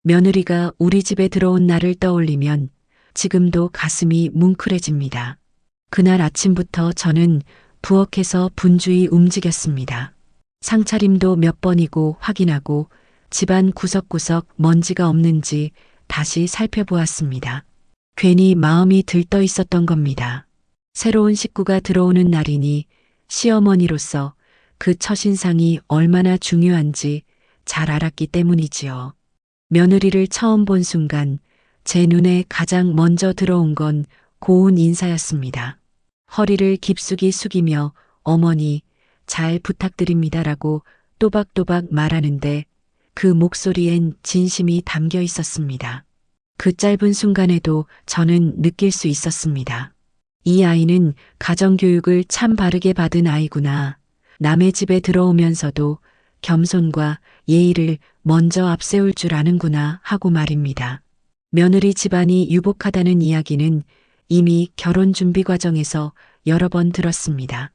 며느리가 우리 집에 들어온 날을 떠올리면 지금도 가슴이 뭉클해집니다. 그날 아침부터 저는 부엌에서 분주히 움직였습니다. 상차림도 몇 번이고 확인하고 집안 구석구석 먼지가 없는지 다시 살펴보았습니다. 괜히 마음이 들떠 있었던 겁니다. 새로운 식구가 들어오는 날이니 시어머니로서 그 첫인상이 얼마나 중요한지 잘 알았기 때문이지요. 며느리를 처음 본 순간 제 눈에 가장 먼저 들어온 건 고운 인사였습니다. 허리를 깊숙이 숙이며 어머니 잘 부탁드립니다라고 또박또박 말하는데 그 목소리엔 진심이 담겨 있었습니다. 그 짧은 순간에도 저는 느낄 수 있었습니다. 이 아이는 가정교육을 참 바르게 받은 아이구나. 남의 집에 들어오면서도 겸손과 예의를 먼저 앞세울 줄 아는구나 하고 말입니다. 며느리 집안이 유복하다는 이야기는 이미 결혼 준비 과정에서 여러 번 들었습니다.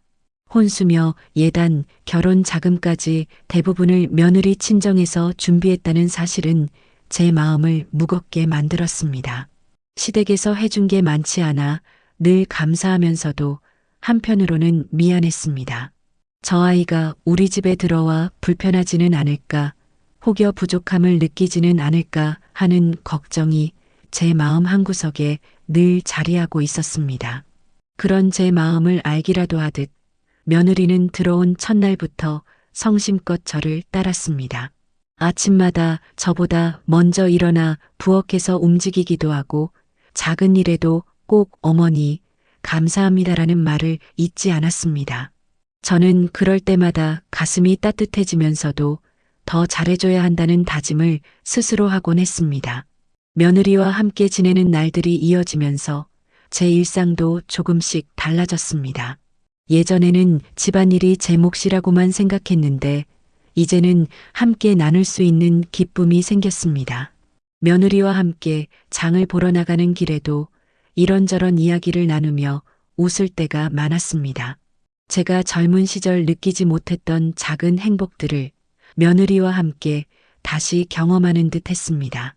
혼수며 예단, 결혼 자금까지 대부분을 며느리 친정에서 준비했다는 사실은 제 마음을 무겁게 만들었습니다. 시댁에서 해준 게 많지 않아 늘 감사하면서도 한편으로는 미안했습니다. 저 아이가 우리 집에 들어와 불편하지는 않을까, 혹여 부족함을 느끼지는 않을까 하는 걱정이 제 마음 한구석에 늘 자리하고 있었습니다. 그런 제 마음을 알기라도 하듯 며느리는 들어온 첫날부터 성심껏 저를 따랐습니다. 아침마다 저보다 먼저 일어나 부엌에서 움직이기도 하고 작은 일에도 꼭 어머니 감사합니다라는 말을 잊지 않았습니다. 저는 그럴 때마다 가슴이 따뜻해지면서도 더 잘해줘야 한다는 다짐을 스스로 하곤 했습니다. 며느리와 함께 지내는 날들이 이어지면서 제 일상도 조금씩 달라졌습니다. 예전에는 집안일이 제 몫이라고만 생각했는데 이제는 함께 나눌 수 있는 기쁨이 생겼습니다. 며느리와 함께 장을 보러 나가는 길에도 이런저런 이야기를 나누며 웃을 때가 많았습니다. 제가 젊은 시절 느끼지 못했던 작은 행복들을 며느리와 함께 다시 경험하는 듯 했습니다.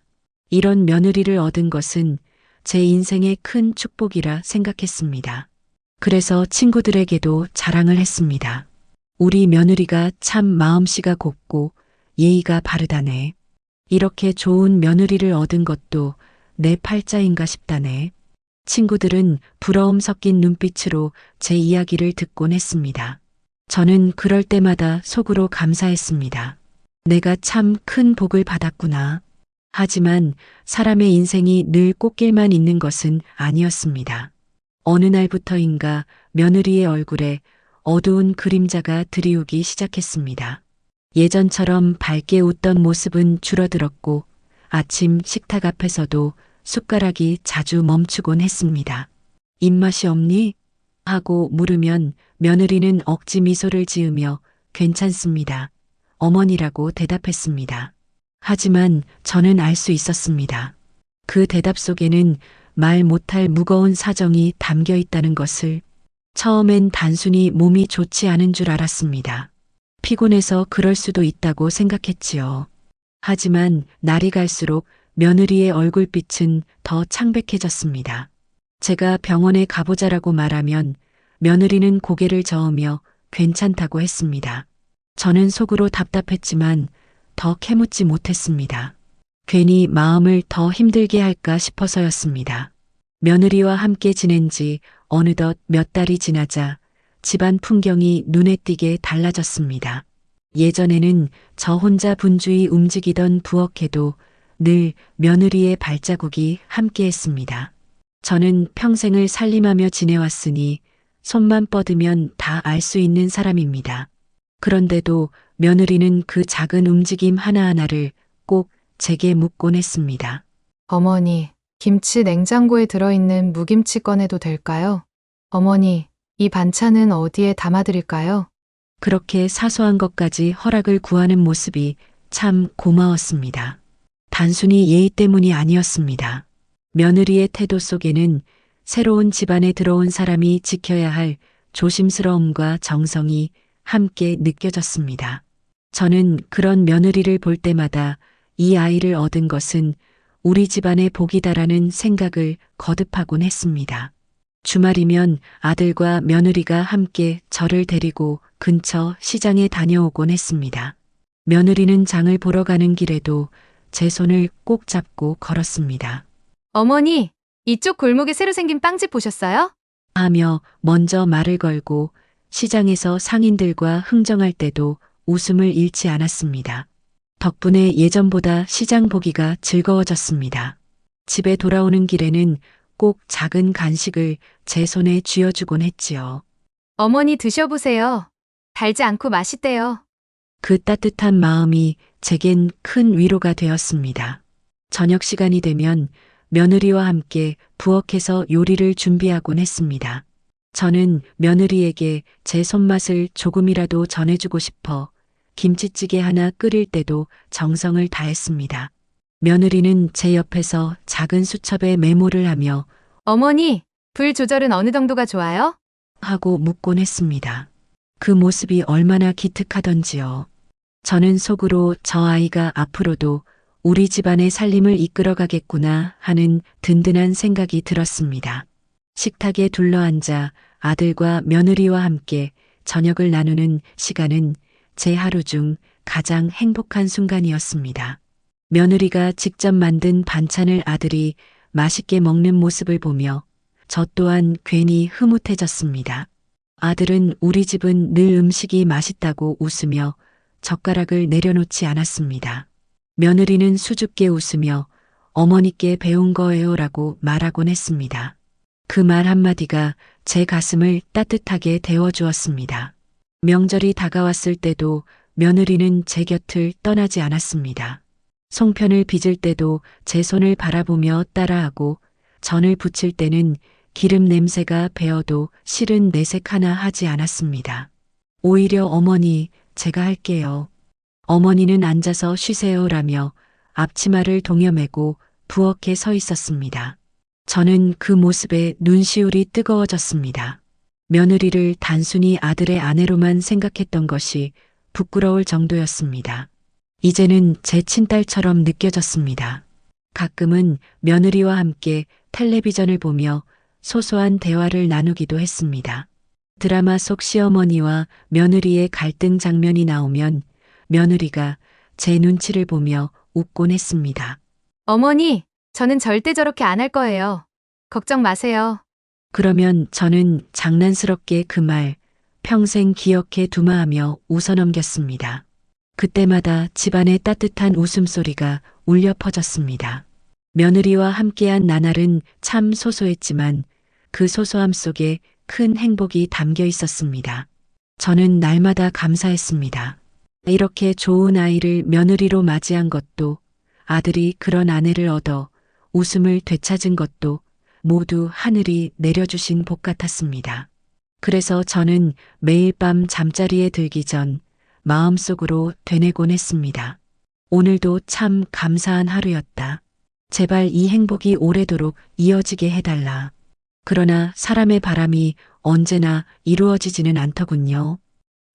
이런 며느리를 얻은 것은 제 인생의 큰 축복이라 생각했습니다. 그래서 친구들에게도 자랑을 했습니다. 우리 며느리가 참 마음씨가 곱고 예의가 바르다네. 이렇게 좋은 며느리를 얻은 것도 내 팔자인가 싶다네. 친구들은 부러움 섞인 눈빛으로 제 이야기를 듣곤 했습니다. 저는 그럴 때마다 속으로 감사했습니다. 내가 참 큰 복을 받았구나. 하지만 사람의 인생이 늘 꽃길만 있는 것은 아니었습니다. 어느 날부터인가 며느리의 얼굴에 어두운 그림자가 드리우기 시작했습니다. 예전처럼 밝게 웃던 모습은 줄어들었고 아침 식탁 앞에서도 숟가락이 자주 멈추곤 했습니다. 입맛이 없니? 하고 물으면 며느리는 억지 미소를 지으며 괜찮습니다. 어머니라고 대답했습니다. 하지만 저는 알 수 있었습니다. 그 대답 속에는 말 못할 무거운 사정이 담겨 있다는 것을. 처음엔 단순히 몸이 좋지 않은 줄 알았습니다. 피곤해서 그럴 수도 있다고 생각했지요. 하지만 날이 갈수록 며느리의 얼굴빛은 더 창백해졌습니다. 제가 병원에 가보자라고 말하면 며느리는 고개를 저으며 괜찮다고 했습니다. 저는 속으로 답답했지만 더 캐묻지 못했습니다. 괜히 마음을 더 힘들게 할까 싶어서였습니다. 며느리와 함께 지낸 지 어느덧 몇 달이 지나자 집안 풍경이 눈에 띄게 달라졌습니다. 예전에는 저 혼자 분주히 움직이던 부엌에도 늘 며느리의 발자국이 함께했습니다. 저는 평생을 살림하며 지내왔으니 손만 뻗으면 다 알 수 있는 사람입니다. 그런데도 며느리는 그 작은 움직임 하나하나를 꼭 제게 묻곤 했습니다. 어머니, 김치 냉장고에 들어있는 무김치 꺼내도 될까요? 어머니, 이 반찬은 어디에 담아드릴까요? 그렇게 사소한 것까지 허락을 구하는 모습이 참 고마웠습니다. 단순히 예의 때문이 아니었습니다. 며느리의 태도 속에는 새로운 집안에 들어온 사람이 지켜야 할 조심스러움과 정성이 함께 느껴졌습니다. 저는 그런 며느리를 볼 때마다 이 아이를 얻은 것은 우리 집안의 복이다라는 생각을 거듭하곤 했습니다. 주말이면 아들과 며느리가 함께 저를 데리고 근처 시장에 다녀오곤 했습니다. 며느리는 장을 보러 가는 길에도 제 손을 꼭 잡고 걸었습니다. 어머니, 이쪽 골목에 새로 생긴 빵집 보셨어요? 하며 먼저 말을 걸고 시장에서 상인들과 흥정할 때도 웃음을 잃지 않았습니다. 덕분에 예전보다 시장 보기가 즐거워졌습니다. 집에 돌아오는 길에는 꼭 작은 간식을 제 손에 쥐어주곤 했지요. 어머니 드셔보세요. 달지 않고 맛있대요. 그 따뜻한 마음이 제겐 큰 위로가 되었습니다. 저녁 시간이 되면 며느리와 함께 부엌에서 요리를 준비하곤 했습니다. 저는 며느리에게 제 손맛을 조금이라도 전해주고 싶어 김치찌개 하나 끓일 때도 정성을 다했습니다. 며느리는 제 옆에서 작은 수첩에 메모를 하며 어머니, 불 조절은 어느 정도가 좋아요? 하고 묻곤 했습니다. 그 모습이 얼마나 기특하던지요. 저는 속으로 저 아이가 앞으로도 우리 집안의 살림을 이끌어가겠구나 하는 든든한 생각이 들었습니다. 식탁에 둘러앉아 아들과 며느리와 함께 저녁을 나누는 시간은 제 하루 중 가장 행복한 순간이었습니다. 며느리가 직접 만든 반찬을 아들이 맛있게 먹는 모습을 보며 저 또한 괜히 흐뭇해졌습니다. 아들은 우리 집은 늘 음식이 맛있다고 웃으며 젓가락을 내려놓지 않았습니다. 며느리는 수줍게 웃으며 어머니께 배운 거예요라고 말하곤 했습니다. 그 말 한마디가 제 가슴을 따뜻하게 데워주었습니다. 명절이 다가왔을 때도 며느리는 제 곁을 떠나지 않았습니다. 송편을 빚을 때도 제 손을 바라보며 따라하고 전을 부칠 때는 기름 냄새가 배어도 실은 내색 하나 하지 않았습니다. 오히려 어머니, 제가 할게요. 어머니는 앉아서 쉬세요라며 앞치마를 동여매고 부엌에 서 있었습니다. 저는 그 모습에 눈시울이 뜨거워졌습니다. 며느리를 단순히 아들의 아내로만 생각했던 것이 부끄러울 정도였습니다. 이제는 제 친딸처럼 느껴졌습니다. 가끔은 며느리와 함께 텔레비전을 보며 소소한 대화를 나누기도 했습니다. 드라마 속 시어머니와 며느리의 갈등 장면이 나오면 며느리가 제 눈치를 보며 웃곤 했습니다. 어머니, 저는 절대 저렇게 안 할 거예요. 걱정 마세요. 그러면 저는 장난스럽게 그 말 평생 기억해 두마하며 웃어넘겼습니다. 그때마다 집안의 따뜻한 웃음소리가 울려 퍼졌습니다. 며느리와 함께한 나날은 참 소소했지만 그 소소함 속에 큰 행복이 담겨 있었습니다. 저는 날마다 감사했습니다. 이렇게 좋은 아이를 며느리로 맞이한 것도, 아들이 그런 아내를 얻어 웃음을 되찾은 것도 모두 하늘이 내려주신 복 같았습니다. 그래서 저는 매일 밤 잠자리에 들기 전 마음속으로 되뇌곤 했습니다. 오늘도 참 감사한 하루였다. 제발 이 행복이 오래도록 이어지게 해달라. 그러나 사람의 바람이 언제나 이루어지지는 않더군요.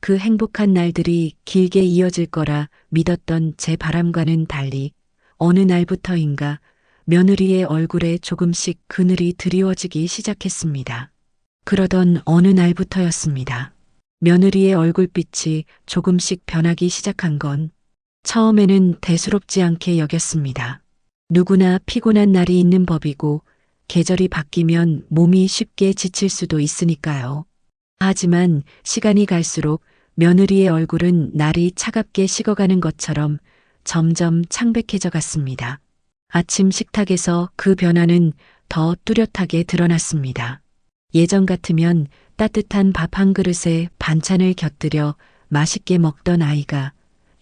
그 행복한 날들이 길게 이어질 거라 믿었던 제 바람과는 달리 어느 날부터인가 며느리의 얼굴에 조금씩 그늘이 드리워지기 시작했습니다. 그러던 어느 날부터였습니다. 며느리의 얼굴빛이 조금씩 변하기 시작한 건 처음에는 대수롭지 않게 여겼습니다. 누구나 피곤한 날이 있는 법이고 계절이 바뀌면 몸이 쉽게 지칠 수도 있으니까요. 하지만 시간이 갈수록 며느리의 얼굴은 날이 차갑게 식어가는 것처럼 점점 창백해져 갔습니다. 아침 식탁에서 그 변화는 더 뚜렷하게 드러났습니다. 예전 같으면 따뜻한 밥 한 그릇에 반찬을 곁들여 맛있게 먹던 아이가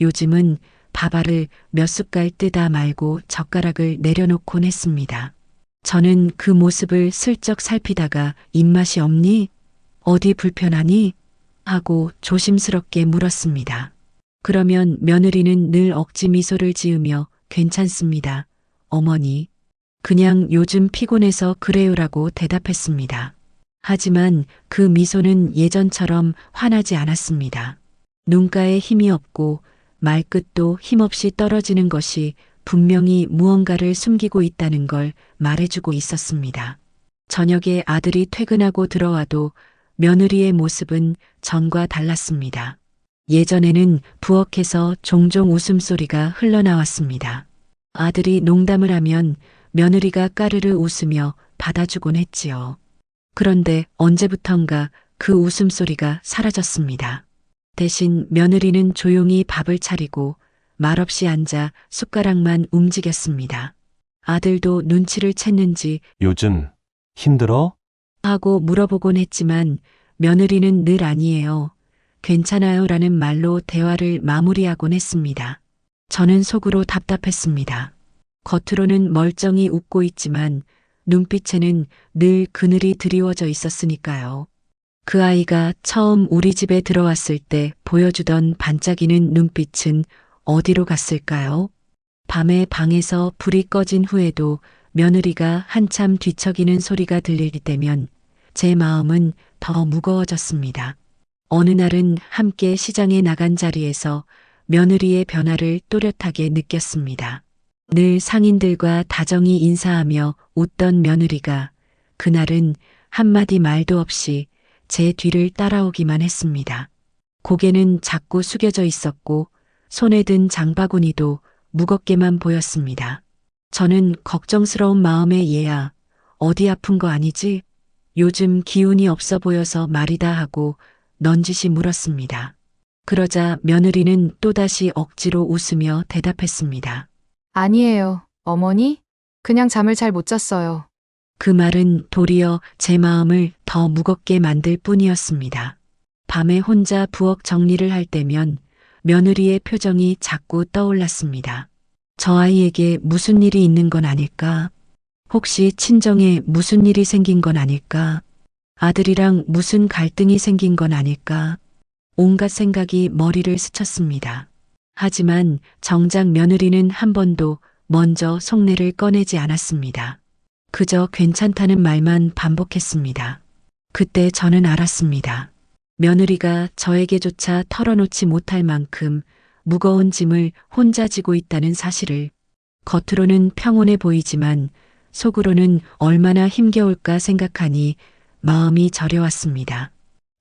요즘은 밥알을 몇 숟갈 뜨다 말고 젓가락을 내려놓곤 했습니다. 저는 그 모습을 슬쩍 살피다가 입맛이 없니? 어디 불편하니? 하고 조심스럽게 물었습니다. 그러면 며느리는 늘 억지 미소를 지으며 괜찮습니다. 어머니, 그냥 요즘 피곤해서 그래요라고 대답했습니다. 하지만 그 미소는 예전처럼 환하지 않았습니다. 눈가에 힘이 없고 말끝도 힘없이 떨어지는 것이 분명히 무언가를 숨기고 있다는 걸 말해주고 있었습니다. 저녁에 아들이 퇴근하고 들어와도 며느리의 모습은 전과 달랐습니다. 예전에는 부엌에서 종종 웃음소리가 흘러나왔습니다. 아들이 농담을 하면 며느리가 까르르 웃으며 받아주곤 했지요. 그런데 언제부턴가 그 웃음소리가 사라졌습니다. 대신 며느리는 조용히 밥을 차리고 말없이 앉아 숟가락만 움직였습니다. 아들도 눈치를 챘는지 요즘 힘들어? 하고 물어보곤 했지만 며느리는 늘 아니에요. 괜찮아요 라는 말로 대화를 마무리하곤 했습니다. 저는 속으로 답답했습니다. 겉으로는 멀쩡히 웃고 있지만 눈빛에는 늘 그늘이 드리워져 있었으니까요. 그 아이가 처음 우리 집에 들어왔을 때 보여주던 반짝이는 눈빛은 어디로 갔을까요? 밤에 방에서 불이 꺼진 후에도 며느리가 한참 뒤척이는 소리가 들릴 때면 제 마음은 더 무거워졌습니다. 어느 날은 함께 시장에 나간 자리에서 며느리의 변화를 또렷하게 느꼈습니다. 늘 상인들과 다정히 인사하며 웃던 며느리가 그날은 한마디 말도 없이 제 뒤를 따라오기만 했습니다. 고개는 자꾸 숙여져 있었고 손에 든 장바구니도 무겁게만 보였습니다. 저는 걱정스러운 마음에 얘야, 어디 아픈 거 아니지? 요즘 기운이 없어 보여서 말이다 하고 넌지시 물었습니다. 그러자 며느리는 또다시 억지로 웃으며 대답했습니다. 아니에요, 어머니? 그냥 잠을 잘 못 잤어요. 그 말은 도리어 제 마음을 더 무겁게 만들 뿐이었습니다. 밤에 혼자 부엌 정리를 할 때면 며느리의 표정이 자꾸 떠올랐습니다. 저 아이에게 무슨 일이 있는 건 아닐까? 혹시 친정에 무슨 일이 생긴 건 아닐까? 아들이랑 무슨 갈등이 생긴 건 아닐까? 온갖 생각이 머리를 스쳤습니다. 하지만 정작 며느리는 한 번도 먼저 속내를 꺼내지 않았습니다. 그저 괜찮다는 말만 반복했습니다. 그때 저는 알았습니다. 며느리가 저에게조차 털어놓지 못할 만큼 무거운 짐을 혼자 지고 있다는 사실을. 겉으로는 평온해 보이지만 속으로는 얼마나 힘겨울까 생각하니 마음이 저려왔습니다.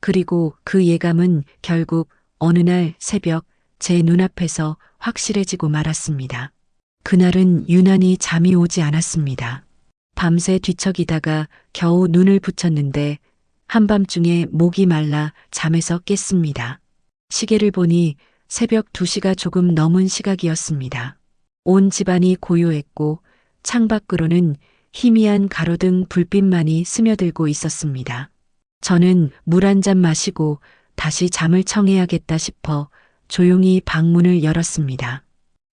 그리고 그 예감은 결국 어느 날 새벽 제 눈앞에서 확실해지고 말았습니다. 그날은 유난히 잠이 오지 않았습니다. 밤새 뒤척이다가 겨우 눈을 붙였는데 한밤중에 목이 말라 잠에서 깼습니다. 시계를 보니 새벽 2시가 조금 넘은 시각이었습니다. 온 집안이 고요했고 창밖으로는 희미한 가로등 불빛만이 스며들고 있었습니다. 저는 물 한 잔 마시고 다시 잠을 청해야겠다 싶어 조용히 방문을 열었습니다.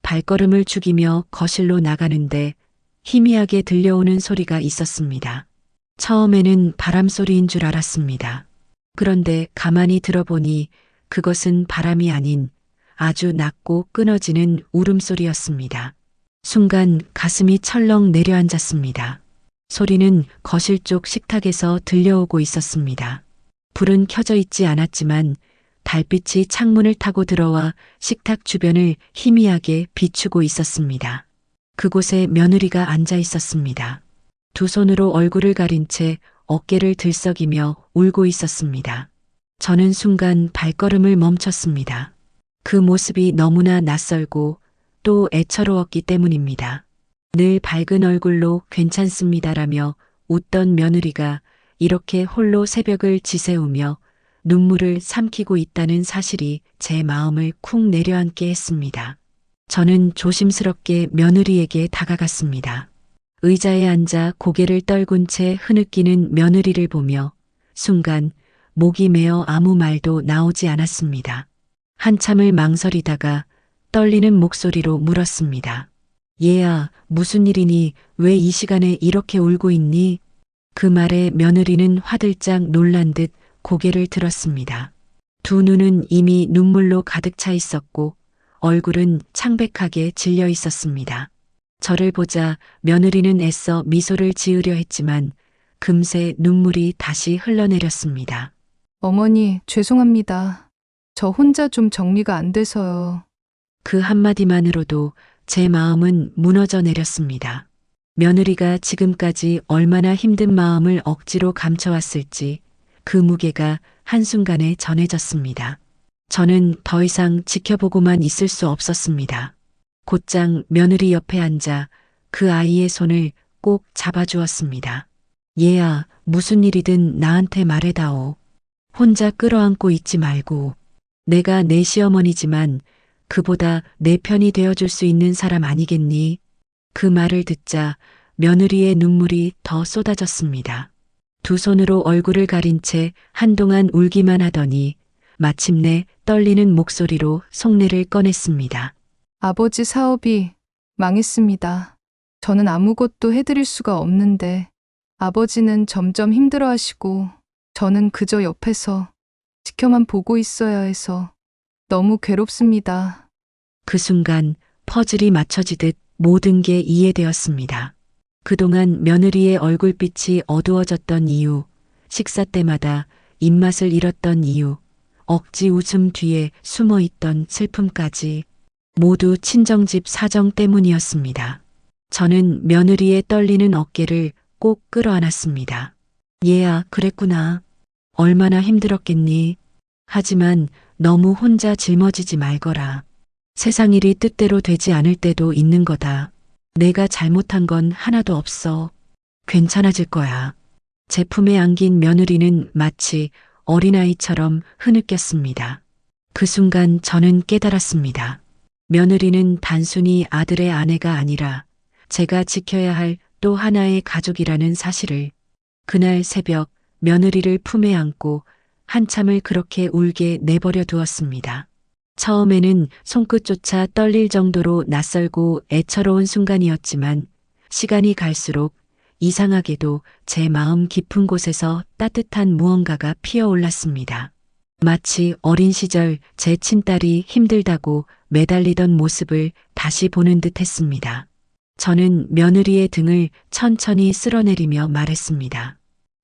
발걸음을 죽이며 거실로 나가는데 희미하게 들려오는 소리가 있었습니다. 처음에는 바람 소리인 줄 알았습니다. 그런데 가만히 들어보니 그것은 바람이 아닌 아주 낮고 끊어지는 울음소리였습니다. 순간 가슴이 철렁 내려앉았습니다. 소리는 거실 쪽 식탁에서 들려오고 있었습니다. 불은 켜져 있지 않았지만 달빛이 창문을 타고 들어와 식탁 주변을 희미하게 비추고 있었습니다. 그곳에 며느리가 앉아 있었습니다. 두 손으로 얼굴을 가린 채 어깨를 들썩이며 울고 있었습니다. 저는 순간 발걸음을 멈췄습니다. 그 모습이 너무나 낯설고 또 애처로웠기 때문입니다. 늘 밝은 얼굴로 괜찮습니다라며 웃던 며느리가 이렇게 홀로 새벽을 지새우며 눈물을 삼키고 있다는 사실이 제 마음을 쿵 내려앉게 했습니다. 저는 조심스럽게 며느리에게 다가갔습니다. 의자에 앉아 고개를 떨군 채 흐느끼는 며느리를 보며 순간 목이 메어 아무 말도 나오지 않았습니다. 한참을 망설이다가 떨리는 목소리로 물었습니다. 얘야, 무슨 일이니? 왜 이 시간에 이렇게 울고 있니? 그 말에 며느리는 화들짝 놀란 듯 고개를 들었습니다. 두 눈은 이미 눈물로 가득 차 있었고 얼굴은 창백하게 질려 있었습니다. 저를 보자 며느리는 애써 미소를 지으려 했지만 금세 눈물이 다시 흘러내렸습니다. 어머니, 죄송합니다. 저 혼자 좀 정리가 안 돼서요. 그 한마디만으로도 제 마음은 무너져 내렸습니다. 며느리가 지금까지 얼마나 힘든 마음을 억지로 감춰왔을지 그 무게가 한순간에 전해졌습니다. 저는 더 이상 지켜보고만 있을 수 없었습니다. 곧장 며느리 옆에 앉아 그 아이의 손을 꼭 잡아주었습니다. 얘야, 무슨 일이든 나한테 말해다오. 혼자 끌어안고 있지 말고. 내가 내 시어머니지만 그보다 내 편이 되어줄 수 있는 사람 아니겠니? 그 말을 듣자 며느리의 눈물이 더 쏟아졌습니다. 두 손으로 얼굴을 가린 채 한동안 울기만 하더니 마침내 떨리는 목소리로 속내를 꺼냈습니다. 아버지 사업이 망했습니다. 저는 아무것도 해드릴 수가 없는데 아버지는 점점 힘들어하시고 저는 그저 옆에서 지켜만 보고 있어야 해서 너무 괴롭습니다. 그 순간 퍼즐이 맞춰지듯 모든 게 이해되었습니다. 그동안 며느리의 얼굴빛이 어두워졌던 이유, 식사 때마다 입맛을 잃었던 이유, 억지 웃음 뒤에 숨어있던 슬픔까지 모두 친정집 사정 때문이었습니다. 저는 며느리의 떨리는 어깨를 꼭 끌어안았습니다. 얘야, 그랬구나. 얼마나 힘들었겠니. 하지만 너무 혼자 짊어지지 말거라. 세상 일이 뜻대로 되지 않을 때도 있는 거다. 내가 잘못한 건 하나도 없어. 괜찮아질 거야. 제 품에 안긴 며느리는 마치 어린아이처럼 흐느꼈습니다. 그 순간 저는 깨달았습니다. 며느리는 단순히 아들의 아내가 아니라 제가 지켜야 할 또 하나의 가족이라는 사실을. 그날 새벽 며느리를 품에 안고 한참을 그렇게 울게 내버려 두었습니다. 처음에는 손끝조차 떨릴 정도로 낯설고 애처로운 순간이었지만 시간이 갈수록 이상하게도 제 마음 깊은 곳에서 따뜻한 무언가가 피어올랐습니다. 마치 어린 시절 제 친딸이 힘들다고 매달리던 모습을 다시 보는 듯 했습니다. 저는 며느리의 등을 천천히 쓸어내리며 말했습니다.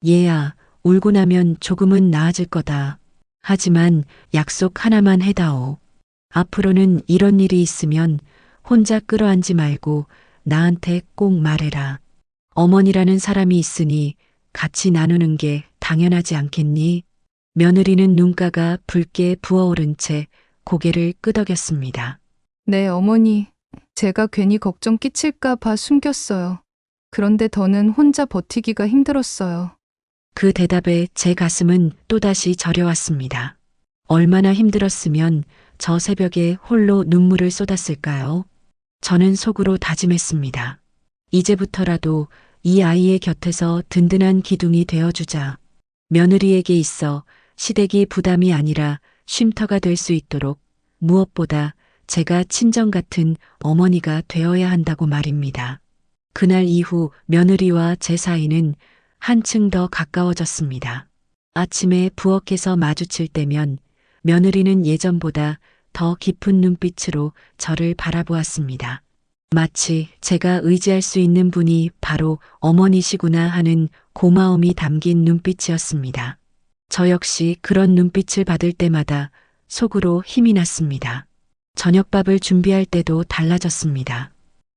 얘야, 울고 나면 조금은 나아질 거다. 하지만 약속 하나만 해다오. 앞으로는 이런 일이 있으면 혼자 끌어안지 말고 나한테 꼭 말해라. 어머니라는 사람이 있으니 같이 나누는 게 당연하지 않겠니? 며느리는 눈가가 붉게 부어오른 채 고개를 끄덕였습니다. 네, 어머니. 제가 괜히 걱정 끼칠까 봐 숨겼어요. 그런데 더는 혼자 버티기가 힘들었어요. 그 대답에 제 가슴은 또다시 저려왔습니다. 얼마나 힘들었으면 저 새벽에 홀로 눈물을 쏟았을까요? 저는 속으로 다짐했습니다. 이제부터라도 이 아이의 곁에서 든든한 기둥이 되어주자. 며느리에게 있어 시댁이 부담이 아니라 쉼터가 될 수 있도록 무엇보다 제가 친정 같은 어머니가 되어야 한다고 말입니다. 그날 이후 며느리와 제 사이는 한층 더 가까워졌습니다. 아침에 부엌에서 마주칠 때면 며느리는 예전보다 더 깊은 눈빛으로 저를 바라보았습니다. 마치 제가 의지할 수 있는 분이 바로 어머니시구나 하는 고마움이 담긴 눈빛이었습니다. 저 역시 그런 눈빛을 받을 때마다 속으로 힘이 났습니다. 저녁밥을 준비할 때도 달라졌습니다.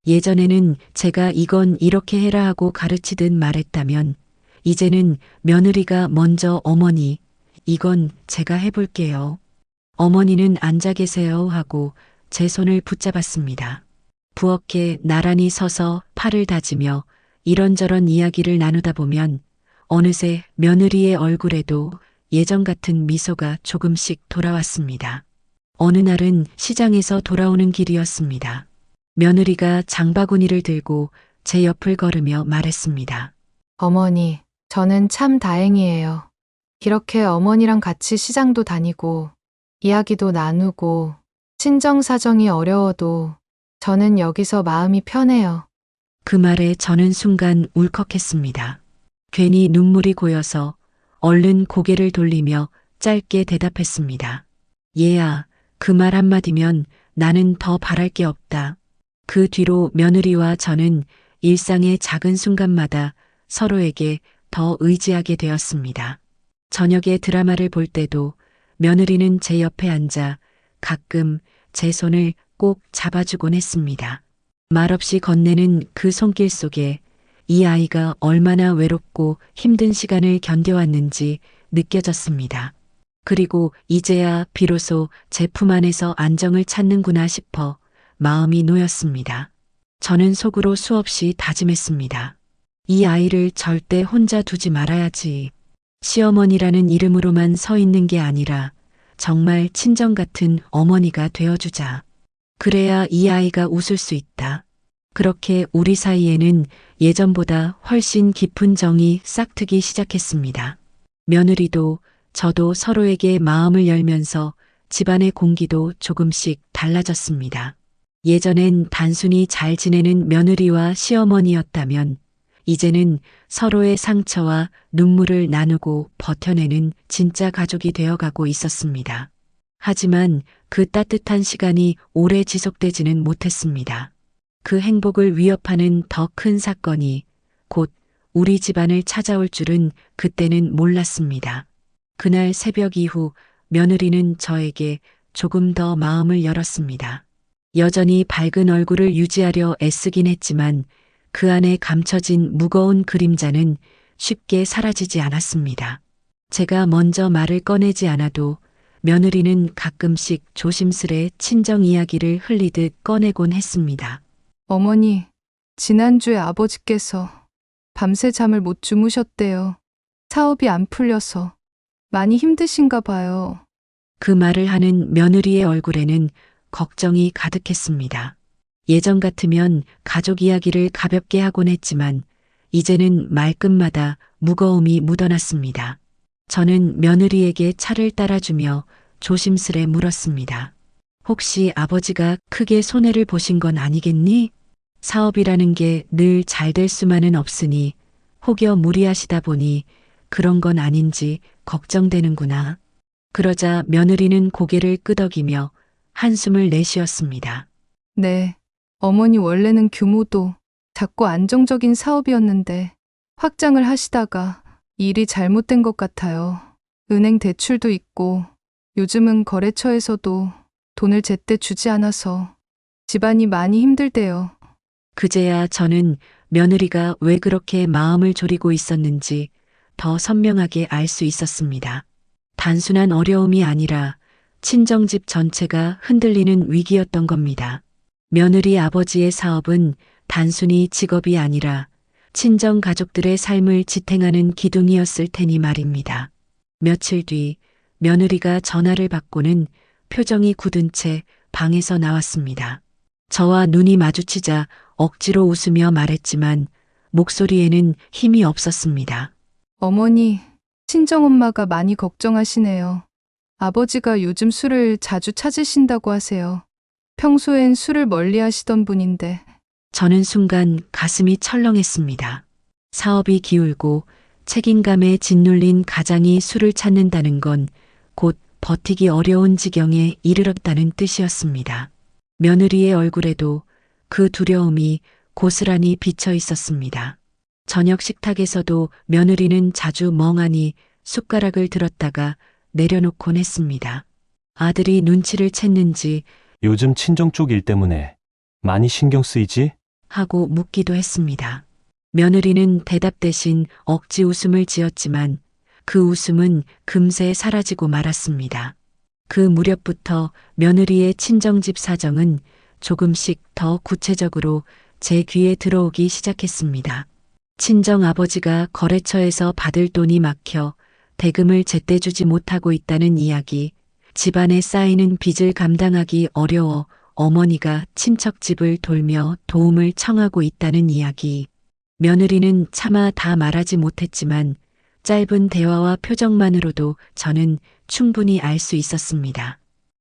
예전에는 제가 이건 이렇게 해라 하고 가르치듯 말했다면 이제는 며느리가 먼저 어머니, 이건 제가 해볼게요. 어머니는 앉아 계세요 하고 제 손을 붙잡았습니다. 부엌에 나란히 서서 팔을 다지며 이런저런 이야기를 나누다 보면 어느새 며느리의 얼굴에도 예전 같은 미소가 조금씩 돌아왔습니다. 어느 날은 시장에서 돌아오는 길이었습니다. 며느리가 장바구니를 들고 제 옆을 걸으며 말했습니다. 어머니, 저는 참 다행이에요. 이렇게 어머니랑 같이 시장도 다니고, 이야기도 나누고, 친정 사정이 어려워도 저는 여기서 마음이 편해요. 그 말에 저는 순간 울컥했습니다. 괜히 눈물이 고여서 얼른 고개를 돌리며 짧게 대답했습니다. 얘야, 그 말 한마디면 나는 더 바랄 게 없다. 그 뒤로 며느리와 저는 일상의 작은 순간마다 서로에게 더 의지하게 되었습니다. 저녁에 드라마를 볼 때도 며느리는 제 옆에 앉아 가끔 제 손을 꼭 잡아주곤 했습니다. 말없이 건네는 그 손길 속에 이 아이가 얼마나 외롭고 힘든 시간을 견뎌왔는지 느껴졌습니다. 그리고 이제야 비로소 제 품 안에서 안정을 찾는구나 싶어 마음이 놓였습니다. 저는 속으로 수없이 다짐했습니다. 이 아이를 절대 혼자 두지 말아야지. 시어머니라는 이름으로만 서 있는 게 아니라 정말 친정 같은 어머니가 되어주자. 그래야 이 아이가 웃을 수 있다. 그렇게 우리 사이에는 예전보다 훨씬 깊은 정이 싹트기 시작했습니다. 며느리도 저도 서로에게 마음을 열면서 집안의 공기도 조금씩 달라졌습니다. 예전엔 단순히 잘 지내는 며느리와 시어머니였다면 이제는 서로의 상처와 눈물을 나누고 버텨내는 진짜 가족이 되어가고 있었습니다. 하지만 그 따뜻한 시간이 오래 지속되지는 못했습니다. 그 행복을 위협하는 더 큰 사건이 곧 우리 집안을 찾아올 줄은 그때는 몰랐습니다. 그날 새벽 이후 며느리는 저에게 조금 더 마음을 열었습니다. 여전히 밝은 얼굴을 유지하려 애쓰긴 했지만 그 안에 감춰진 무거운 그림자는 쉽게 사라지지 않았습니다. 제가 먼저 말을 꺼내지 않아도 며느리는 가끔씩 조심스레 친정 이야기를 흘리듯 꺼내곤 했습니다. 어머니, 지난주에 아버지께서 밤새 잠을 못 주무셨대요. 사업이 안 풀려서 많이 힘드신가 봐요. 그 말을 하는 며느리의 얼굴에는 걱정이 가득했습니다. 예전 같으면 가족 이야기를 가볍게 하곤 했지만 이제는 말끝마다 무거움이 묻어났습니다. 저는 며느리에게 차를 따라주며 조심스레 물었습니다. 혹시 아버지가 크게 손해를 보신 건 아니겠니? 사업이라는 게 늘 잘 될 수만은 없으니 혹여 무리하시다 보니 그런 건 아닌지 걱정되는구나. 그러자 며느리는 고개를 끄덕이며 한숨을 내쉬었습니다. 네, 어머니 원래는 규모도 작고 안정적인 사업이었는데 확장을 하시다가 일이 잘못된 것 같아요. 은행 대출도 있고 요즘은 거래처에서도 돈을 제때 주지 않아서 집안이 많이 힘들대요. 그제야 저는 며느리가 왜 그렇게 마음을 졸이고 있었는지 더 선명하게 알 수 있었습니다. 단순한 어려움이 아니라 친정집 전체가 흔들리는 위기였던 겁니다. 며느리 아버지의 사업은 단순히 직업이 아니라 친정 가족들의 삶을 지탱하는 기둥이었을 테니 말입니다. 며칠 뒤 며느리가 전화를 받고는 표정이 굳은 채 방에서 나왔습니다. 저와 눈이 마주치자 억지로 웃으며 말했지만 목소리에는 힘이 없었습니다. 어머니, 친정엄마가 많이 걱정하시네요. 아버지가 요즘 술을 자주 찾으신다고 하세요. 평소엔 술을 멀리 하시던 분인데. 저는 순간 가슴이 철렁했습니다. 사업이 기울고 책임감에 짓눌린 가장이 술을 찾는다는 건 곧 버티기 어려운 지경에 이르렀다는 뜻이었습니다. 며느리의 얼굴에도 그 두려움이 고스란히 비쳐 있었습니다. 저녁 식탁에서도 며느리는 자주 멍하니 숟가락을 들었다가 내려놓곤 했습니다. 아들이 눈치를 챘는지 요즘 친정 쪽 일 때문에 많이 신경 쓰이지? 하고 묻기도 했습니다. 며느리는 대답 대신 억지 웃음을 지었지만 그 웃음은 금세 사라지고 말았습니다. 그 무렵부터 며느리의 친정집 사정은 조금씩 더 구체적으로 제 귀에 들어오기 시작했습니다. 친정 아버지가 거래처에서 받을 돈이 막혀 대금을 제때 주지 못하고 있다는 이야기, 집안에 쌓이는 빚을 감당하기 어려워 어머니가 친척집을 돌며 도움을 청하고 있다는 이야기. 며느리는 차마 다 말하지 못했지만 짧은 대화와 표정만으로도 저는 충분히 알 수 있었습니다.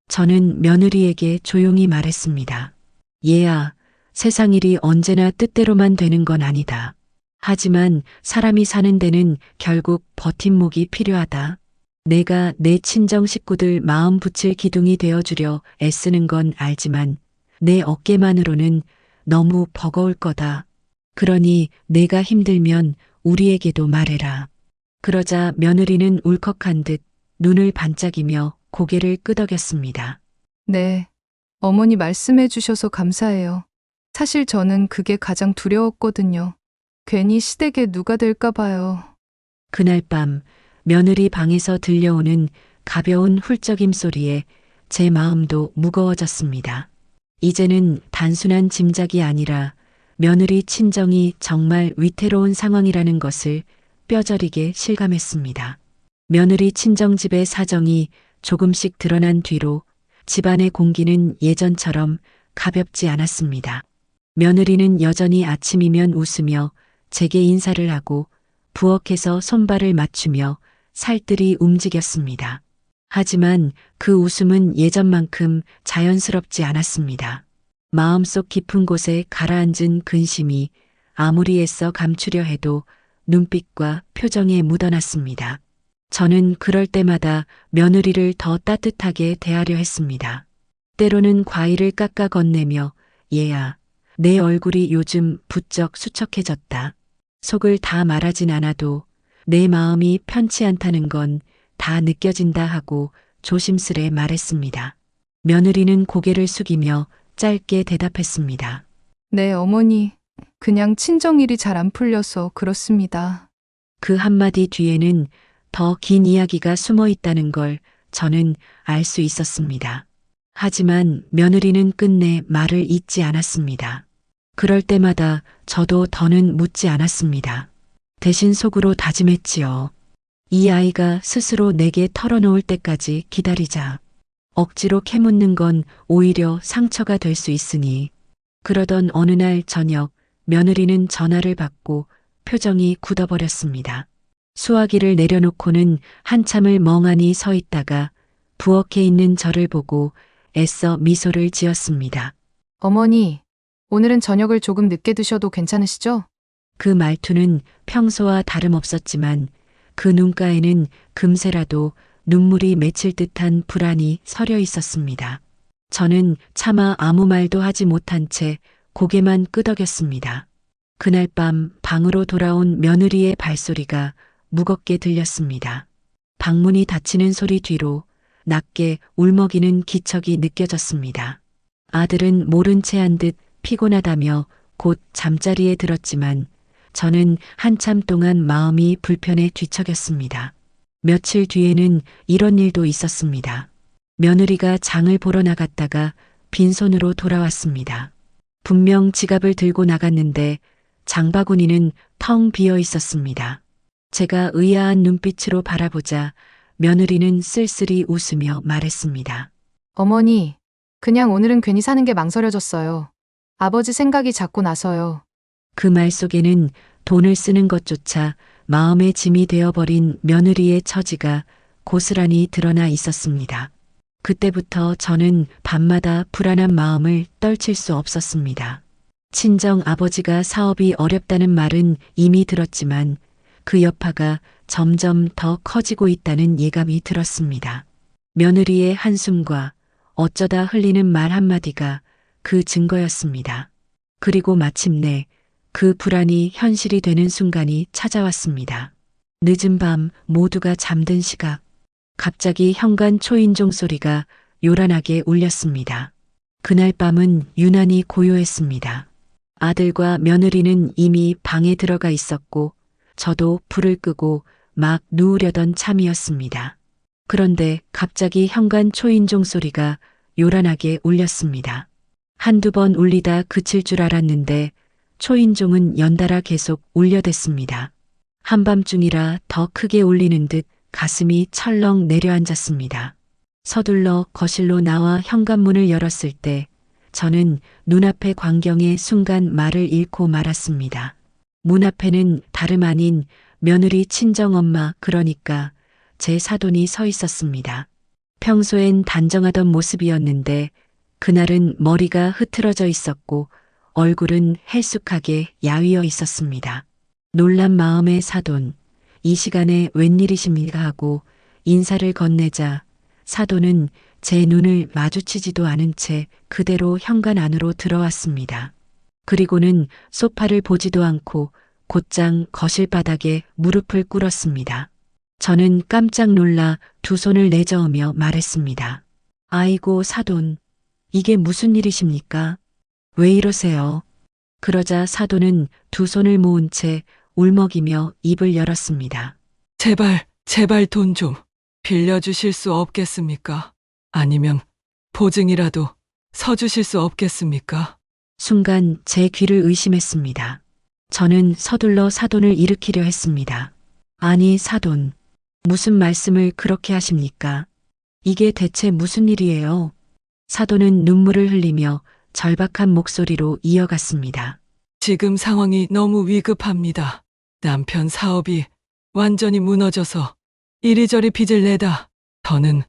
저는 며느리에게 조용히 말했습니다. 얘야, 세상 일이 언제나 뜻대로만 되는 건 아니다. 하지만 사람이 사는 데는 결국 버팀목이 필요하다. 내가 내 친정 식구들 마음 붙일 기둥이 되어주려 애쓰는 건 알지만 내 어깨만으로는 너무 버거울 거다. 그러니 내가 힘들면 우리에게도 말해라. 그러자 며느리는 울컥한 듯 눈을 반짝이며 고개를 끄덕였습니다. 네, 어머니 말씀해 주셔서 감사해요. 사실 저는 그게 가장 두려웠거든요. 괜히 시댁에 누가 될까 봐요. 그날 밤 며느리 방에서 들려오는 가벼운 훌쩍임 소리에 제 마음도 무거워졌습니다. 이제는 단순한 짐작이 아니라 며느리 친정이 정말 위태로운 상황이라는 것을 뼈저리게 실감했습니다. 며느리 친정집의 사정이 조금씩 드러난 뒤로 집안의 공기는 예전처럼 가볍지 않았습니다. 며느리는 여전히 아침이면 웃으며 제게 인사를 하고 부엌에서 손발을 맞추며 살뜰히 움직였습니다. 하지만 그 웃음은 예전만큼 자연스럽지 않았습니다. 마음속 깊은 곳에 가라앉은 근심이 아무리 애써 감추려 해도 눈빛과 표정에 묻어났습니다. 저는 그럴 때마다 며느리를 더 따뜻하게 대하려 했습니다. 때로는 과일을 깎아 건네며 얘야, 내 얼굴이 요즘 부쩍 수척해졌다. 속을 다 말하진 않아도 내 마음이 편치 않다는 건 다 느껴진다 하고 조심스레 말했습니다. 며느리는 고개를 숙이며 짧게 대답했습니다. 네, 어머니. 그냥 친정일이 잘 안 풀려서 그렇습니다. 그 한마디 뒤에는 더 긴 이야기가 숨어 있다는 걸 저는 알 수 있었습니다. 하지만 며느리는 끝내 말을 잇지 않았습니다. 그럴 때마다 저도 더는 묻지 않았습니다. 대신 속으로 다짐했지요. 이 아이가 스스로 내게 털어놓을 때까지 기다리자. 억지로 캐묻는 건 오히려 상처가 될 수 있으니. 그러던 어느 날 저녁 며느리는 전화를 받고 표정이 굳어버렸습니다. 수화기를 내려놓고는 한참을 멍하니 서 있다가 부엌에 있는 저를 보고 애써 미소를 지었습니다. 어머니, 오늘은 저녁을 조금 늦게 드셔도 괜찮으시죠? 그 말투는 평소와 다름없었지만 그 눈가에는 금세라도 눈물이 맺힐 듯한 불안이 서려 있었습니다. 저는 차마 아무 말도 하지 못한 채 고개만 끄덕였습니다. 그날 밤 방으로 돌아온 며느리의 발소리가 무겁게 들렸습니다. 방문이 닫히는 소리 뒤로 낮게 울먹이는 기척이 느껴졌습니다. 아들은 모른 채 한 듯 피곤하다며 곧 잠자리에 들었지만 저는 한참 동안 마음이 불편해 뒤척였습니다. 며칠 뒤에는 이런 일도 있었습니다. 며느리가 장을 보러 나갔다가 빈손으로 돌아왔습니다. 분명 지갑을 들고 나갔는데 장바구니는 텅 비어 있었습니다. 제가 의아한 눈빛으로 바라보자 며느리는 쓸쓸히 웃으며 말했습니다. 어머니, 그냥 오늘은 괜히 사는 게 망설여졌어요. 아버지 생각이 자꾸 나서요. 그 말 속에는 돈을 쓰는 것조차 마음의 짐이 되어버린 며느리의 처지가 고스란히 드러나 있었습니다. 그때부터 저는 밤마다 불안한 마음을 떨칠 수 없었습니다. 친정 아버지가 사업이 어렵다는 말은 이미 들었지만 그 여파가 점점 더 커지고 있다는 예감이 들었습니다. 며느리의 한숨과 어쩌다 흘리는 말 한마디가 그 증거였습니다. 그리고 마침내 그 불안이 현실이 되는 순간이 찾아왔습니다. 늦은 밤 모두가 잠든 시각, 갑자기 현관 초인종 소리가 요란하게 울렸습니다. 그날 밤은 유난히 고요했습니다. 아들과 며느리는 이미 방에 들어가 있었고 저도 불을 끄고 막 누우려던 참이었습니다. 그런데 갑자기 현관 초인종 소리가 요란하게 울렸습니다. 한두 번 울리다 그칠 줄 알았는데 초인종은 연달아 계속 울려댔습니다. 한밤중이라 더 크게 울리는 듯 가슴이 철렁 내려앉았습니다. 서둘러 거실로 나와 현관문을 열었을 때 저는 눈앞의 광경에 순간 말을 잃고 말았습니다. 문 앞에는 다름 아닌 며느리 친정엄마, 그러니까 제 사돈이 서 있었습니다. 평소엔 단정하던 모습이었는데 그날은 머리가 흐트러져 있었고 얼굴은 헬쑥하게 야위어 있었습니다. 놀란 마음의 사돈, 이 시간에 웬일이십니까 하고 인사를 건네자 사돈은 제 눈을 마주치지도 않은 채 그대로 현관 안으로 들어왔습니다. 그리고는 소파를 보지도 않고 곧장 거실 바닥에 무릎을 꿇었습니다. 저는 깜짝 놀라 두 손을 내저으며 말했습니다. 아이고 사돈, 이게 무슨 일이십니까? 왜 이러세요? 그러자 사돈은 두 손을 모은 채 울먹이며 입을 열었습니다. 제발 돈 좀 빌려주실 수 없겠습니까? 아니면 보증이라도 서주실 수 없겠습니까? 순간 제 귀를 의심했습니다. 저는 서둘러 사돈을 일으키려 했습니다. 아니, 사돈. 무슨 말씀을 그렇게 하십니까? 이게 대체 무슨 일이에요? 사돈은 눈물을 흘리며 절박한 목소리로 이어갔습니다. 지금 상황이 너무 위급합니다. 남편 사업이 완전히 무너져서 이리저리 빚을 내다 더는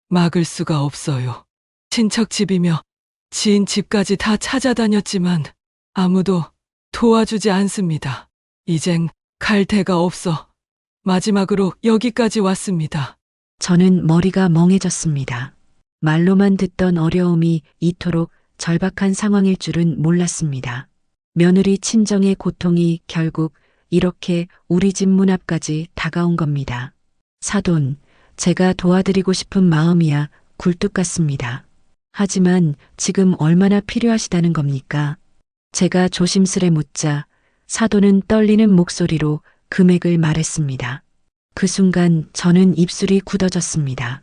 막을 수가 없어요. 친척 집이며 지인 집까지 다 찾아다녔지만 아무도 도와주지 않습니다. 이젠 갈 데가 없어 마지막으로 여기까지 왔습니다. 저는 머리가 멍해졌습니다. 말로만 듣던 어려움이 이토록 절박한 상황일 줄은 몰랐습니다. 며느리 친정의 고통이 결국 이렇게 우리 집 문 앞까지 다가온 겁니다. 사돈, 제가 도와드리고 싶은 마음이야 굴뚝 같습니다. 하지만 지금 얼마나 필요하시다는 겁니까? 제가 조심스레 묻자 사돈은 떨리는 목소리로 금액을 말했습니다. 그 순간 저는 입술이 굳어졌습니다.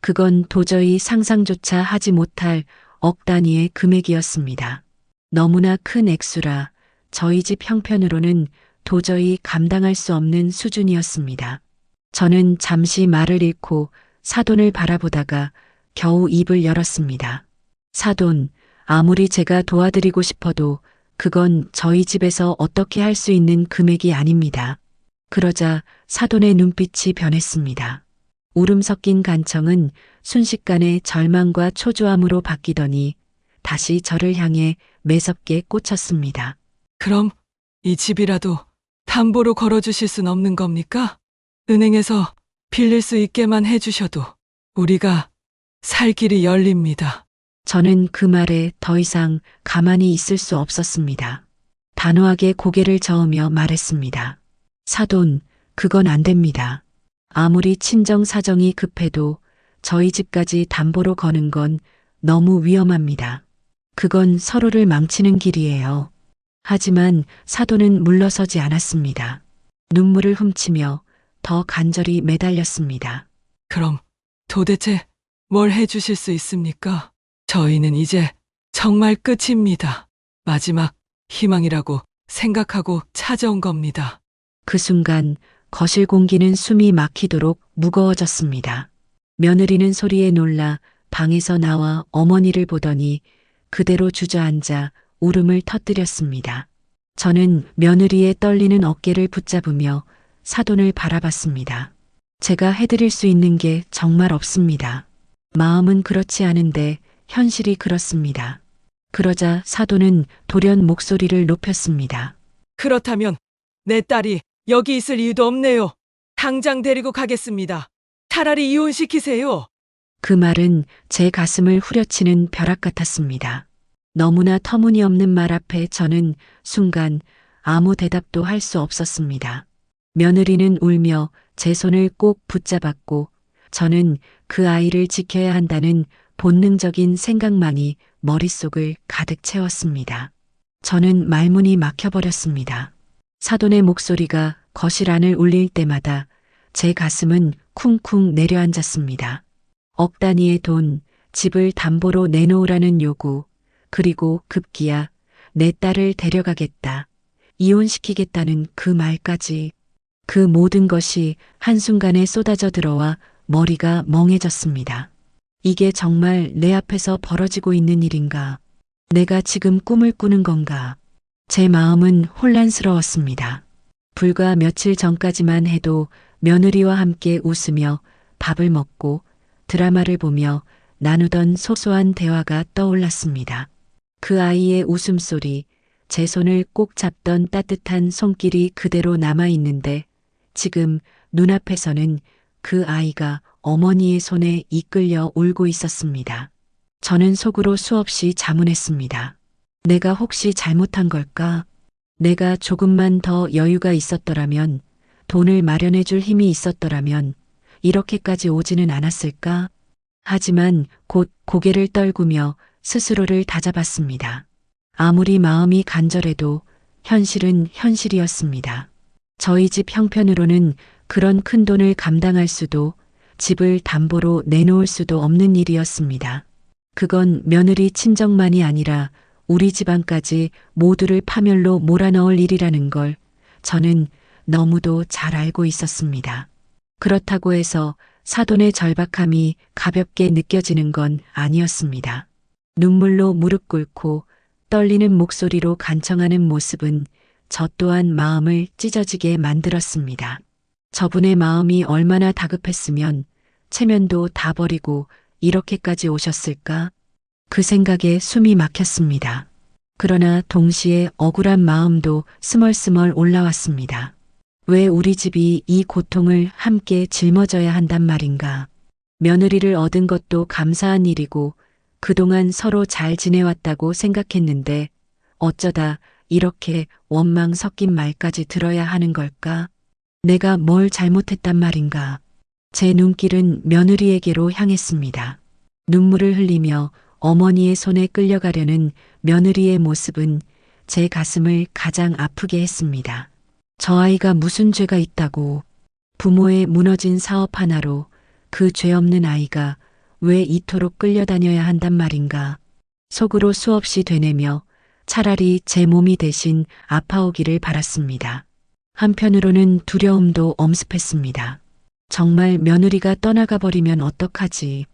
그건 도저히 상상조차 하지 못할 억 단위의 금액이었습니다. 너무나 큰 액수라 저희 집 형편으로는 도저히 감당할 수 없는 수준이었습니다. 저는 잠시 말을 잃고 사돈을 바라보다가 겨우 입을 열었습니다. 사돈, 아무리 제가 도와드리고 싶어도 그건 저희 집에서 어떻게 할 수 있는 금액이 아닙니다. 그러자 사돈의 눈빛이 변했습니다. 울음 섞인 간청은 순식간에 절망과 초조함으로 바뀌더니 다시 저를 향해 매섭게 꽂혔습니다. 그럼 이 집이라도 담보로 걸어주실 순 없는 겁니까? 은행에서 빌릴 수 있게만 해주셔도 우리가 살 길이 열립니다. 저는 그 말에 더 이상 가만히 있을 수 없었습니다. 단호하게 고개를 저으며 말했습니다. 사돈, 그건 안 됩니다. 아무리 친정 사정이 급해도 저희 집까지 담보로 거는 건 너무 위험합니다. 그건 서로를 망치는 길이에요. 하지만 사돈은 물러서지 않았습니다. 눈물을 훔치며 더 간절히 매달렸습니다. 그럼 도대체 뭘 해주실 수 있습니까? 저희는 이제 정말 끝입니다. 마지막 희망이라고 생각하고 찾아온 겁니다. 그 순간 거실 공기는 숨이 막히도록 무거워졌습니다. 며느리는 소리에 놀라 방에서 나와 어머니를 보더니 그대로 주저앉아 울음을 터뜨렸습니다. 저는 며느리의 떨리는 어깨를 붙잡으며 사돈을 바라봤습니다. 제가 해드릴 수 있는 게 정말 없습니다. 마음은 그렇지 않은데 현실이 그렇습니다. 그러자 사돈은 돌연 목소리를 높였습니다. 그렇다면 내 딸이 여기 있을 이유도 없네요. 당장 데리고 가겠습니다. 차라리 이혼시키세요. 그 말은 제 가슴을 후려치는 벼락 같았습니다. 너무나 터무니없는 말 앞에 저는 순간 아무 대답도 할 수 없었습니다. 며느리는 울며 제 손을 꼭 붙잡았고 저는 그 아이를 지켜야 한다는 본능적인 생각만이 머릿속을 가득 채웠습니다. 저는 말문이 막혀버렸습니다. 사돈의 목소리가 거실 안을 울릴 때마다 제 가슴은 쿵쿵 내려앉았습니다. 억 단위의 돈, 집을 담보로 내놓으라는 요구, 그리고 급기야 내 딸을 데려가겠다, 이혼시키겠다는 그 말까지. 그 모든 것이 한순간에 쏟아져 들어와 머리가 멍해졌습니다. 이게 정말 내 앞에서 벌어지고 있는 일인가? 내가 지금 꿈을 꾸는 건가? 제 마음은 혼란스러웠습니다. 불과 며칠 전까지만 해도 며느리와 함께 웃으며 밥을 먹고 드라마를 보며 나누던 소소한 대화가 떠올랐습니다. 그 아이의 웃음소리, 제 손을 꼭 잡던 따뜻한 손길이 그대로 남아있는데 지금 눈앞에서는 그 아이가 어머니의 손에 이끌려 울고 있었습니다. 저는 속으로 수없이 자문했습니다. 내가 혹시 잘못한 걸까? 내가 조금만 더 여유가 있었더라면, 돈을 마련해 줄 힘이 있었더라면 이렇게까지 오지는 않았을까? 하지만 곧 고개를 떨구며 스스로를 다잡았습니다. 아무리 마음이 간절해도 현실은 현실이었습니다. 저희 집 형편으로는 그런 큰 돈을 감당할 수도 집을 담보로 내놓을 수도 없는 일이었습니다. 그건 며느리 친정만이 아니라 우리 집안까지 모두를 파멸로 몰아넣을 일이라는 걸 저는 너무도 잘 알고 있었습니다. 그렇다고 해서 사돈의 절박함이 가볍게 느껴지는 건 아니었습니다. 눈물로 무릎 꿇고 떨리는 목소리로 간청하는 모습은 저 또한 마음을 찢어지게 만들었습니다. 저분의 마음이 얼마나 다급했으면 체면도 다 버리고 이렇게까지 오셨을까? 그 생각에 숨이 막혔습니다. 그러나 동시에 억울한 마음도 스멀스멀 올라왔습니다. 왜 우리 집이 이 고통을 함께 짊어져야 한단 말인가? 며느리를 얻은 것도 감사한 일이고 그동안 서로 잘 지내왔다고 생각했는데 어쩌다 이렇게 원망 섞인 말까지 들어야 하는 걸까? 내가 뭘 잘못했단 말인가? 제 눈길은 며느리에게로 향했습니다. 눈물을 흘리며 어머니의 손에 끌려가려는 며느리의 모습은 제 가슴을 가장 아프게 했습니다. 저 아이가 무슨 죄가 있다고, 부모의 무너진 사업 하나로 그 죄 없는 아이가 왜 이토록 끌려다녀야 한단 말인가? 속으로 수없이 되뇌며 차라리 제 몸이 대신 아파오기를 바랐습니다. 한편으로는 두려움도 엄습했습니다. 정말 며느리가 떠나가 버리면 어떡하지?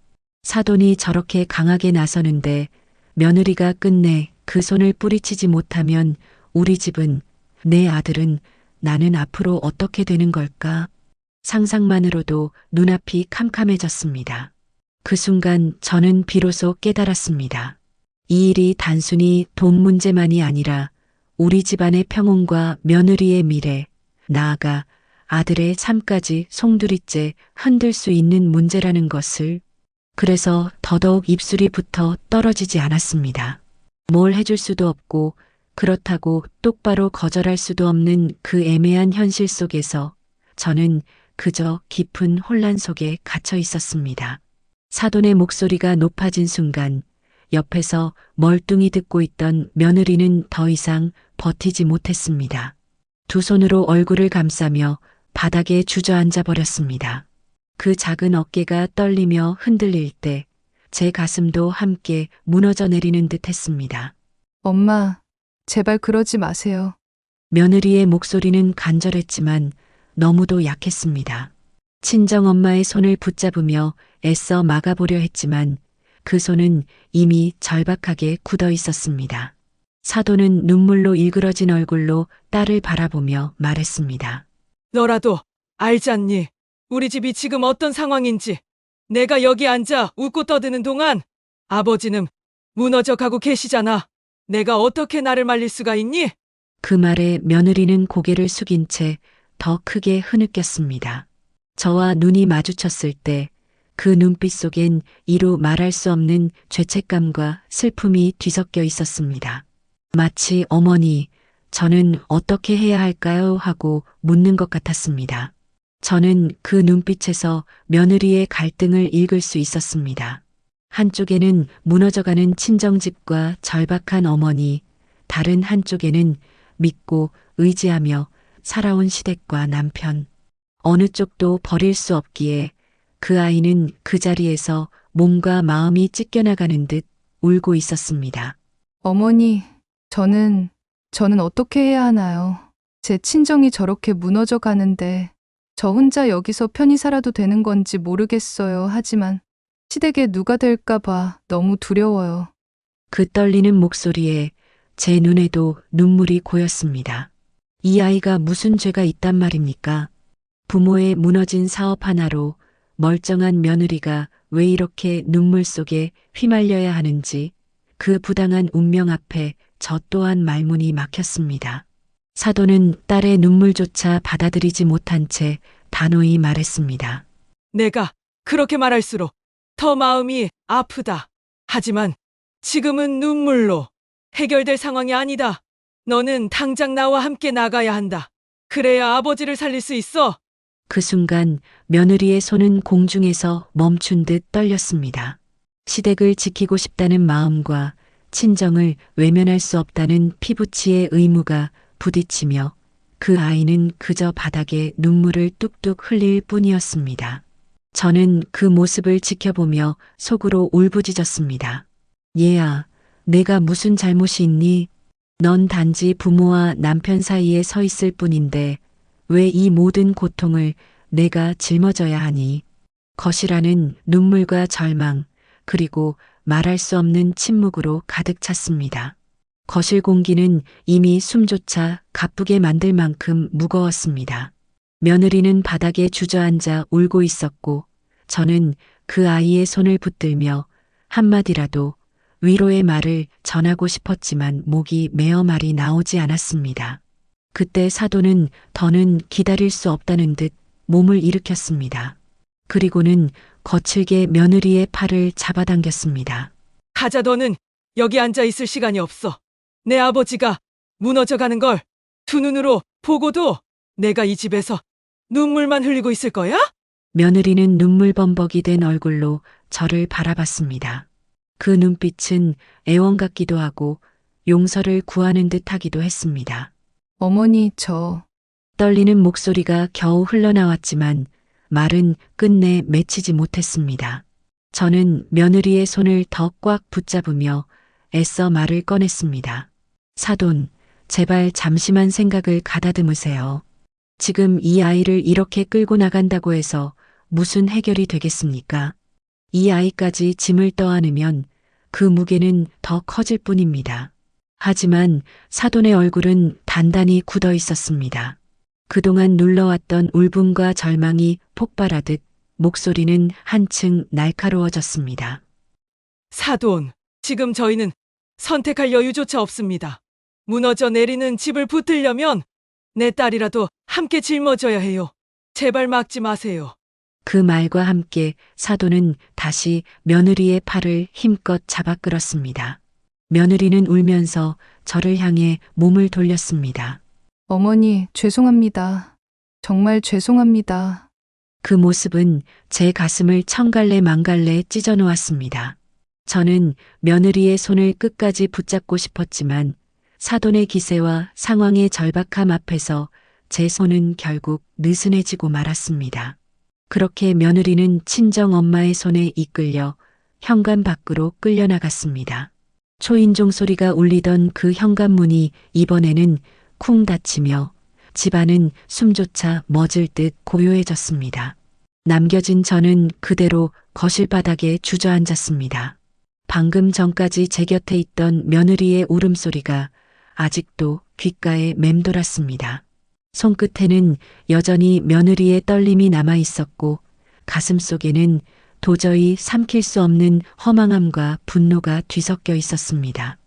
사돈이 저렇게 강하게 나서는데 며느리가 끝내 그 손을 뿌리치지 못하면 우리 집은, 내 아들은, 나는 앞으로 어떻게 되는 걸까? 상상만으로도 눈앞이 캄캄해졌습니다. 그 순간 저는 비로소 깨달았습니다. 이 일이 단순히 돈 문제만이 아니라 우리 집안의 평온과 며느리의 미래, 나아가 아들의 삶까지 송두리째 흔들 수 있는 문제라는 것을. 그래서 더더욱 입술이 붙어 떨어지지 않았습니다. 뭘 해줄 수도 없고 그렇다고 똑바로 거절할 수도 없는 그 애매한 현실 속에서 저는 그저 깊은 혼란 속에 갇혀 있었습니다. 사돈의 목소리가 높아진 순간 옆에서 멀뚱히 듣고 있던 며느리는 더 이상 버티지 못했습니다. 두 손으로 얼굴을 감싸며 바닥에 주저앉아 버렸습니다. 그 작은 어깨가 떨리며 흔들릴 때 제 가슴도 함께 무너져 내리는 듯 했습니다. 엄마, 제발 그러지 마세요. 며느리의 목소리는 간절했지만 너무도 약했습니다. 친정엄마의 손을 붙잡으며 애써 막아보려 했지만 그 손은 이미 절박하게 굳어 있었습니다. 사돈은 눈물로 일그러진 얼굴로 딸을 바라보며 말했습니다. 너라도 알지 않니? 우리 집이 지금 어떤 상황인지. 내가 여기 앉아 웃고 떠드는 동안 아버지는 무너져 가고 계시잖아. 내가 어떻게 나를 말릴 수가 있니? 그 말에 며느리는 고개를 숙인 채 더 크게 흐느꼈습니다. 저와 눈이 마주쳤을 때 그 눈빛 속엔 이루 말할 수 없는 죄책감과 슬픔이 뒤섞여 있었습니다. 마치 어머니, 저는 어떻게 해야 할까요? 하고 묻는 것 같았습니다. 저는 그 눈빛에서 며느리의 갈등을 읽을 수 있었습니다. 한쪽에는 무너져가는 친정집과 절박한 어머니, 다른 한쪽에는 믿고 의지하며 살아온 시댁과 남편. 어느 쪽도 버릴 수 없기에 그 아이는 그 자리에서 몸과 마음이 찢겨나가는 듯 울고 있었습니다. 어머니, 저는 어떻게 해야 하나요? 제 친정이 저렇게 무너져 가는데 저 혼자 여기서 편히 살아도 되는 건지 모르겠어요. 하지만 시댁에 누가 될까봐 너무 두려워요. 그 떨리는 목소리에 제 눈에도 눈물이 고였습니다. 이 아이가 무슨 죄가 있단 말입니까? 부모의 무너진 사업 하나로 멀쩡한 며느리가 왜 이렇게 눈물 속에 휘말려야 하는지 그 부당한 운명 앞에 저 또한 말문이 막혔습니다. 사돈은 딸의 눈물조차 받아들이지 못한 채 단호히 말했습니다. 내가 그렇게 말할수록 더 마음이 아프다. 하지만 지금은 눈물로 해결될 상황이 아니다. 너는 당장 나와 함께 나가야 한다. 그래야 아버지를 살릴 수 있어. 그 순간 며느리의 손은 공중에서 멈춘 듯 떨렸습니다. 시댁을 지키고 싶다는 마음과 친정을 외면할 수 없다는 피부치의 의무가 부딪히며 그 아이는 그저 바닥에 눈물을 뚝뚝 흘릴 뿐이었습니다. 저는 그 모습을 지켜보며 속으로 울부짖었습니다. 얘야, 내가 무슨 잘못이 있니? 넌 단지 부모와 남편 사이에 서 있을 뿐인데 왜 이 모든 고통을 내가 짊어져야 하니? 거실안은 눈물과 절망, 그리고 말할 수 없는 침묵으로 가득 찼습니다. 거실 공기는 이미 숨조차 가쁘게 만들 만큼 무거웠습니다. 며느리는 바닥에 주저앉아 울고 있었고 저는 그 아이의 손을 붙들며 한마디라도 위로의 말을 전하고 싶었지만 목이 메어 말이 나오지 않았습니다. 그때 사돈은 더는 기다릴 수 없다는 듯 몸을 일으켰습니다. 그리고는 거칠게 며느리의 팔을 잡아당겼습니다. 가자, 너는 여기 앉아 있을 시간이 없어. 내 아버지가 무너져 가는 걸 두 눈으로 보고도 내가 이 집에서 눈물만 흘리고 있을 거야? 며느리는 눈물범벅이 된 얼굴로 저를 바라봤습니다. 그 눈빛은 애원 같기도 하고 용서를 구하는 듯 하기도 했습니다. 어머니, 떨리는 목소리가 겨우 흘러나왔지만 말은 끝내 맺히지 못했습니다. 저는 며느리의 손을 더 꽉 붙잡으며 애써 말을 꺼냈습니다. 사돈, 제발 잠시만 생각을 가다듬으세요. 지금 이 아이를 이렇게 끌고 나간다고 해서 무슨 해결이 되겠습니까? 이 아이까지 짐을 떠안으면 그 무게는 더 커질 뿐입니다. 하지만 사돈의 얼굴은 단단히 굳어 있었습니다. 그동안 눌러왔던 울분과 절망이 폭발하듯 목소리는 한층 날카로워졌습니다. 사돈, 지금 저희는 선택할 여유조차 없습니다. 무너져 내리는 집을 붙들려면 내 딸이라도 함께 짊어져야 해요. 제발 막지 마세요. 그 말과 함께 사돈은 다시 며느리의 팔을 힘껏 잡아 끌었습니다. 며느리는 울면서 저를 향해 몸을 돌렸습니다. 어머니, 죄송합니다. 정말 죄송합니다. 그 모습은 제 가슴을 천갈래 만갈래 찢어 놓았습니다. 저는 며느리의 손을 끝까지 붙잡고 싶었지만 사돈의 기세와 상황의 절박함 앞에서 제 손은 결국 느슨해지고 말았습니다. 그렇게 며느리는 친정 엄마의 손에 이끌려 현관 밖으로 끌려나갔습니다. 초인종 소리가 울리던 그 현관문이 이번에는 쿵 닫히며 집안은 숨조차 멎을 듯 고요해졌습니다. 남겨진 저는 그대로 거실 바닥에 주저앉았습니다. 방금 전까지 제 곁에 있던 며느리의 울음소리가 아직도 귓가에 맴돌았습니다. 손끝에는 여전히 며느리의 떨림이 남아 있었고 가슴 속에는 도저히 삼킬 수 없는 허망함과 분노가 뒤섞여 있었습니다.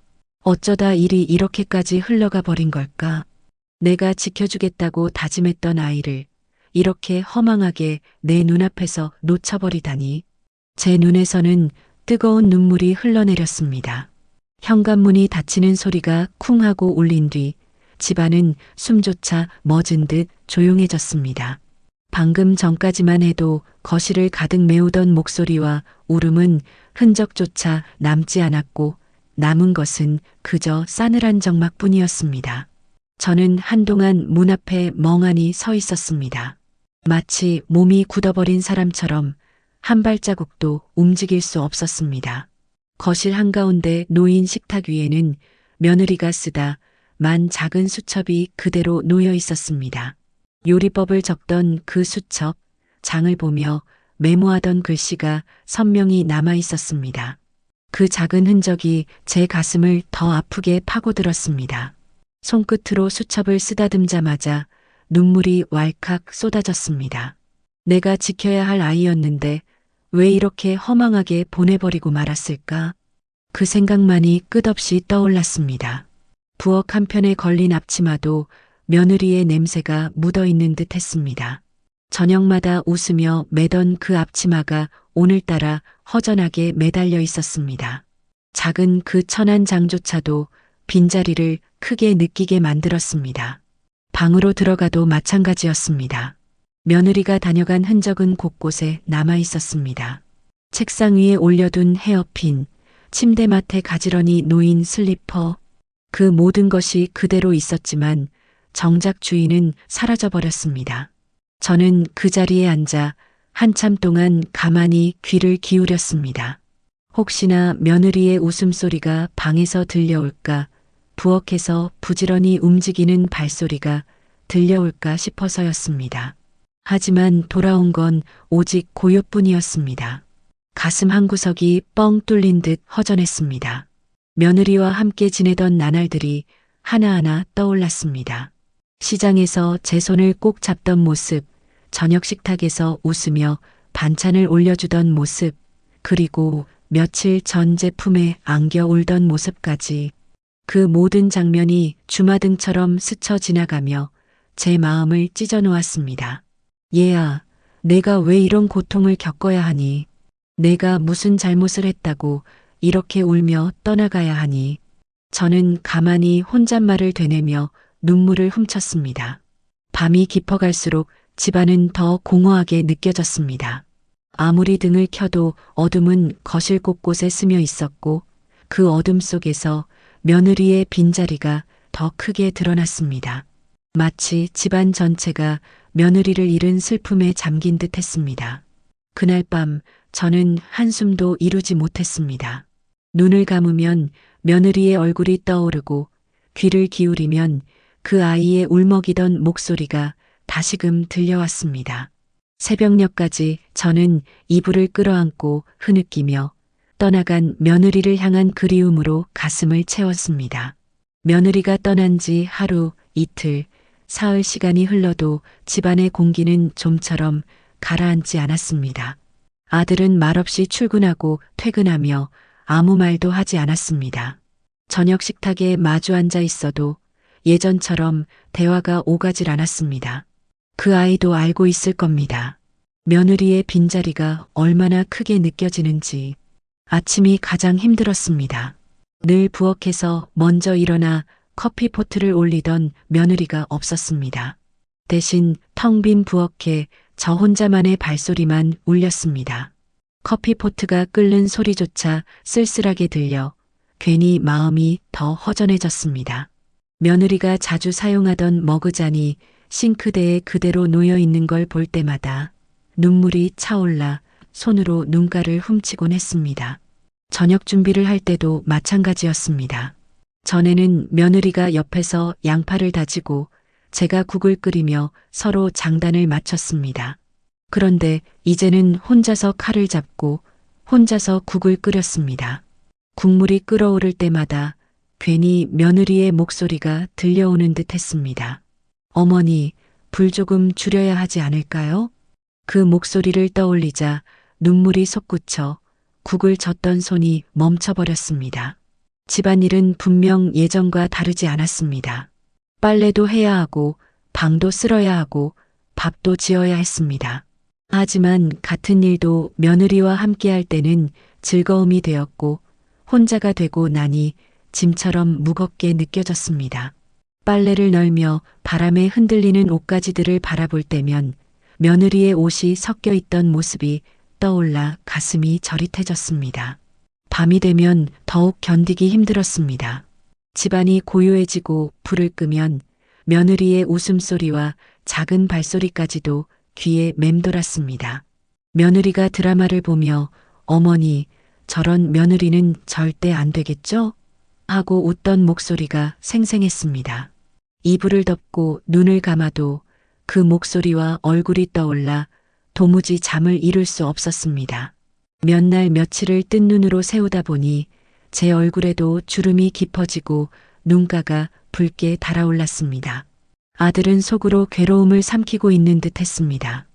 어쩌다 일이 이렇게까지 흘러가 버린 걸까? 내가 지켜주겠다고 다짐했던 아이를 이렇게 허망하게 내 눈앞에서 놓쳐버리다니. 제 눈에서는 뜨거운 눈물이 흘러내렸습니다. 현관문이 닫히는 소리가 쿵 하고 울린 뒤 집안은 숨조차 멎은 듯 조용해졌습니다. 방금 전까지만 해도 거실을 가득 메우던 목소리와 울음은 흔적조차 남지 않았고 남은 것은 그저 싸늘한 적막뿐이었습니다. 저는 한동안 문 앞에 멍하니 서 있었습니다. 마치 몸이 굳어버린 사람처럼 한 발자국도 움직일 수 없었습니다. 거실 한가운데 놓인 식탁 위에는 며느리가 쓰다 만 작은 수첩이 그대로 놓여 있었습니다. 요리법을 적던 그 수첩, 장을 보며 메모하던 글씨가 선명히 남아 있었습니다. 그 작은 흔적이 제 가슴을 더 아프게 파고들었습니다. 손끝으로 수첩을 쓰다듬자마자 눈물이 왈칵 쏟아졌습니다. 내가 지켜야 할 아이였는데 왜 이렇게 허망하게 보내버리고 말았을까? 그 생각만이 끝없이 떠올랐습니다. 부엌 한편에 걸린 앞치마도 며느리의 냄새가 묻어있는 듯 했습니다. 저녁마다 웃으며 매던 그 앞치마가 오늘따라 허전하게 매달려 있었습니다. 작은 그 천한 장조차도 빈자리를 크게 느끼게 만들었습니다. 방으로 들어가도 마찬가지였습니다. 며느리가 다녀간 흔적은 곳곳에 남아 있었습니다. 책상 위에 올려둔 헤어핀, 침대맡에 가지런히 놓인 슬리퍼. 그 모든 것이 그대로 있었지만 정작 주인은 사라져버렸습니다. 저는 그 자리에 앉아 한참 동안 가만히 귀를 기울였습니다. 혹시나 며느리의 웃음소리가 방에서 들려올까, 부엌에서 부지런히 움직이는 발소리가 들려올까 싶어서였습니다. 하지만 돌아온 건 오직 고요뿐이었습니다. 가슴 한구석이 뻥 뚫린 듯 허전했습니다. 며느리와 함께 지내던 나날들이 하나하나 떠올랐습니다. 시장에서 제 손을 꼭 잡던 모습, 저녁 식탁에서 웃으며 반찬을 올려주던 모습, 그리고 며칠 전 제품에 안겨 울던 모습까지 그 모든 장면이 주마등처럼 스쳐 지나가며 제 마음을 찢어 놓았습니다. 얘야, 내가 왜 이런 고통을 겪어야 하니? 내가 무슨 잘못을 했다고 이렇게 울며 떠나가야 하니? 저는 가만히 혼잣말을 되뇌며 눈물을 훔쳤습니다. 밤이 깊어갈수록 집안은 더 공허하게 느껴졌습니다. 아무리 등을 켜도 어둠은 거실 곳곳에 스며 있었고 그 어둠 속에서 며느리의 빈자리가 더 크게 드러났습니다. 마치 집안 전체가 며느리를 잃은 슬픔에 잠긴 듯 했습니다. 그날 밤 저는 한숨도 이루지 못했습니다. 눈을 감으면 며느리의 얼굴이 떠오르고 귀를 기울이면 그 아이의 울먹이던 목소리가 다시금 들려왔습니다. 새벽녘까지 저는 이불을 끌어안고 흐느끼며 떠나간 며느리를 향한 그리움으로 가슴을 채웠습니다. 며느리가 떠난 지 하루, 이틀, 사흘 시간이 흘러도 집안의 공기는 좀처럼 가라앉지 않았습니다. 아들은 말없이 출근하고 퇴근하며 아무 말도 하지 않았습니다. 저녁 식탁에 마주 앉아 있어도 예전처럼 대화가 오가질 않았습니다. 그 아이도 알고 있을 겁니다. 며느리의 빈자리가 얼마나 크게 느껴지는지. 아침이 가장 힘들었습니다. 늘 부엌에서 먼저 일어나 커피포트를 올리던 며느리가 없었습니다. 대신 텅 빈 부엌에 저 혼자만의 발소리만 울렸습니다. 커피포트가 끓는 소리조차 쓸쓸하게 들려 괜히 마음이 더 허전해졌습니다. 며느리가 자주 사용하던 머그잔이 싱크대에 그대로 놓여 있는 걸 볼 때마다 눈물이 차올라 손으로 눈가를 훔치곤 했습니다. 저녁 준비를 할 때도 마찬가지였습니다. 전에는 며느리가 옆에서 양파를 다지고 제가 국을 끓이며 서로 장단을 맞췄습니다. 그런데 이제는 혼자서 칼을 잡고 혼자서 국을 끓였습니다. 국물이 끓어오를 때마다 괜히 며느리의 목소리가 들려오는 듯 했습니다. 어머니, 불 조금 줄여야 하지 않을까요? 그 목소리를 떠올리자 눈물이 솟구쳐 국을 젓던 손이 멈춰버렸습니다. 집안일은 분명 예전과 다르지 않았습니다. 빨래도 해야 하고 방도 쓸어야 하고 밥도 지어야 했습니다. 하지만 같은 일도 며느리와 함께할 때는 즐거움이 되었고 혼자가 되고 나니 짐처럼 무겁게 느껴졌습니다. 빨래를 널며 바람에 흔들리는 옷가지들을 바라볼 때면 며느리의 옷이 섞여 있던 모습이 떠올라 가슴이 저릿해졌습니다. 밤이 되면 더욱 견디기 힘들었습니다. 집안이 고요해지고 불을 끄면 며느리의 웃음소리와 작은 발소리까지도 귀에 맴돌았습니다. 며느리가 드라마를 보며 어머니, 저런 며느리는 절대 안 되겠죠? 하고 웃던 목소리가 생생했습니다. 이불을 덮고 눈을 감아도 그 목소리와 얼굴이 떠올라 도무지 잠을 이룰 수 없었습니다. 몇 날 며칠을 뜬 눈으로 세우다 보니 제 얼굴에도 주름이 깊어지고 눈가가 붉게 달아올랐습니다. 아들은 속으로 괴로움을 삼키고 있는 듯 했습니다.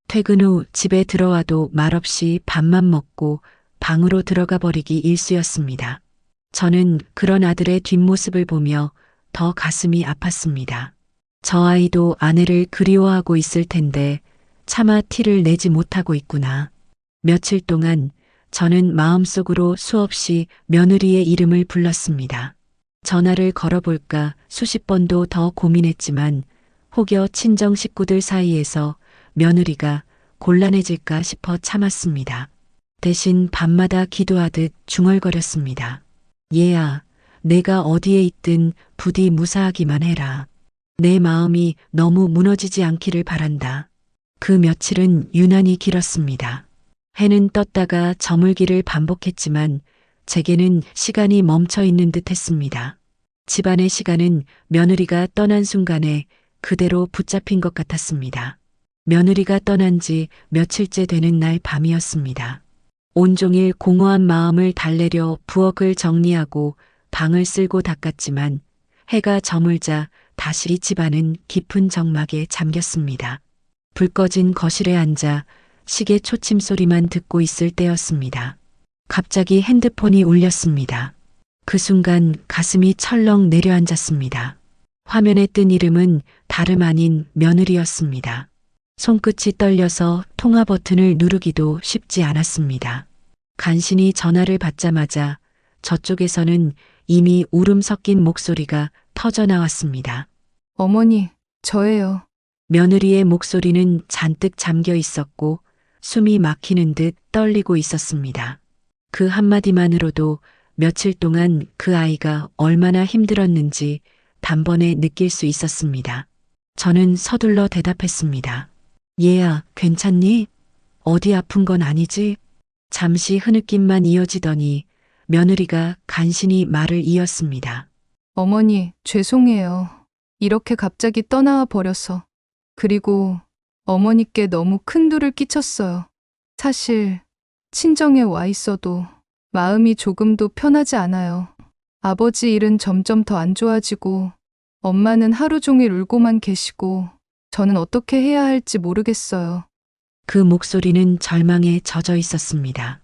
퇴근 후 집에 들어와도 말없이 밥만 먹고 방으로 들어가 버리기 일쑤였습니다. 저는 그런 아들의 뒷모습을 보며 더 가슴이 아팠습니다. 저 아이도 아내를 그리워하고 있을 텐데 차마 티를 내지 못하고 있구나. 며칠 동안 저는 마음속으로 수없이 며느리의 이름을 불렀습니다. 전화를 걸어볼까 수십 번도 더 고민했지만 혹여 친정 식구들 사이에서 며느리가 곤란해질까 싶어 참았습니다. 대신 밤마다 기도하듯 중얼거렸습니다. 얘야, 내가 어디에 있든 부디 무사하기만 해라. 내 마음이 너무 무너지지 않기를 바란다. 그 며칠은 유난히 길었습니다. 해는 떴다가 저물기를 반복했지만 제게는 시간이 멈춰 있는 듯 했습니다. 집안의 시간은 며느리가 떠난 순간에 그대로 붙잡힌 것 같았습니다. 며느리가 떠난 지 며칠째 되는 날 밤이었습니다. 온종일 공허한 마음을 달래려 부엌을 정리하고 방을 쓸고 닦았지만 해가 저물자 다시 집안은 깊은 정막에 잠겼습니다. 불 꺼진 거실에 앉아 시계 초침 소리만 듣고 있을 때였습니다. 갑자기 핸드폰이 울렸습니다. 그 순간 가슴이 철렁 내려앉았습니다. 화면에 뜬 이름은 다름 아닌 며느리였습니다. 손끝이 떨려서 통화 버튼을 누르기도 쉽지 않았습니다. 간신히 전화를 받자마자 저쪽에서는 이미 울음 섞인 목소리가 터져 나왔습니다. 어머니, 저예요. 며느리의 목소리는 잔뜩 잠겨 있었고 숨이 막히는 듯 떨리고 있었습니다. 그 한마디만으로도 며칠 동안 그 아이가 얼마나 힘들었는지 단번에 느낄 수 있었습니다. 저는 서둘러 대답했습니다. 얘야, 괜찮니? 어디 아픈 건 아니지? 잠시 흐느낌만 이어지더니 며느리가 간신히 말을 이었습니다. 어머니, 죄송해요. 이렇게 갑자기 떠나와 버려서. 그리고 어머니께 너무 큰 둘을 끼쳤어요. 사실 친정에 와 있어도 마음이 조금도 편하지 않아요. 아버지 일은 점점 더 안 좋아지고 엄마는 하루 종일 울고만 계시고 저는 어떻게 해야 할지 모르겠어요. 그 목소리는 절망에 젖어 있었습니다.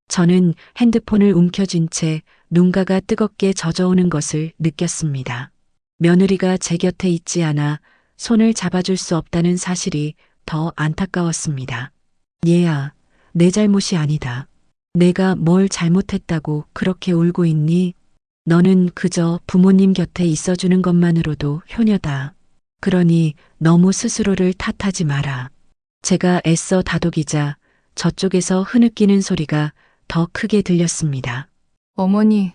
저는 핸드폰을 움켜쥔 채 눈가가 뜨겁게 젖어오는 것을 느꼈습니다. 며느리가 제 곁에 있지 않아 손을 잡아줄 수 없다는 사실이 더 안타까웠습니다. 얘야, 내 잘못이 아니다. 내가 뭘 잘못했다고 그렇게 울고 있니? 너는 그저 부모님 곁에 있어주는 것만으로도 효녀다. 그러니 너무 스스로를 탓하지 마라. 제가 애써 다독이자 저쪽에서 흐느끼는 소리가 더 크게 들렸습니다. 어머니,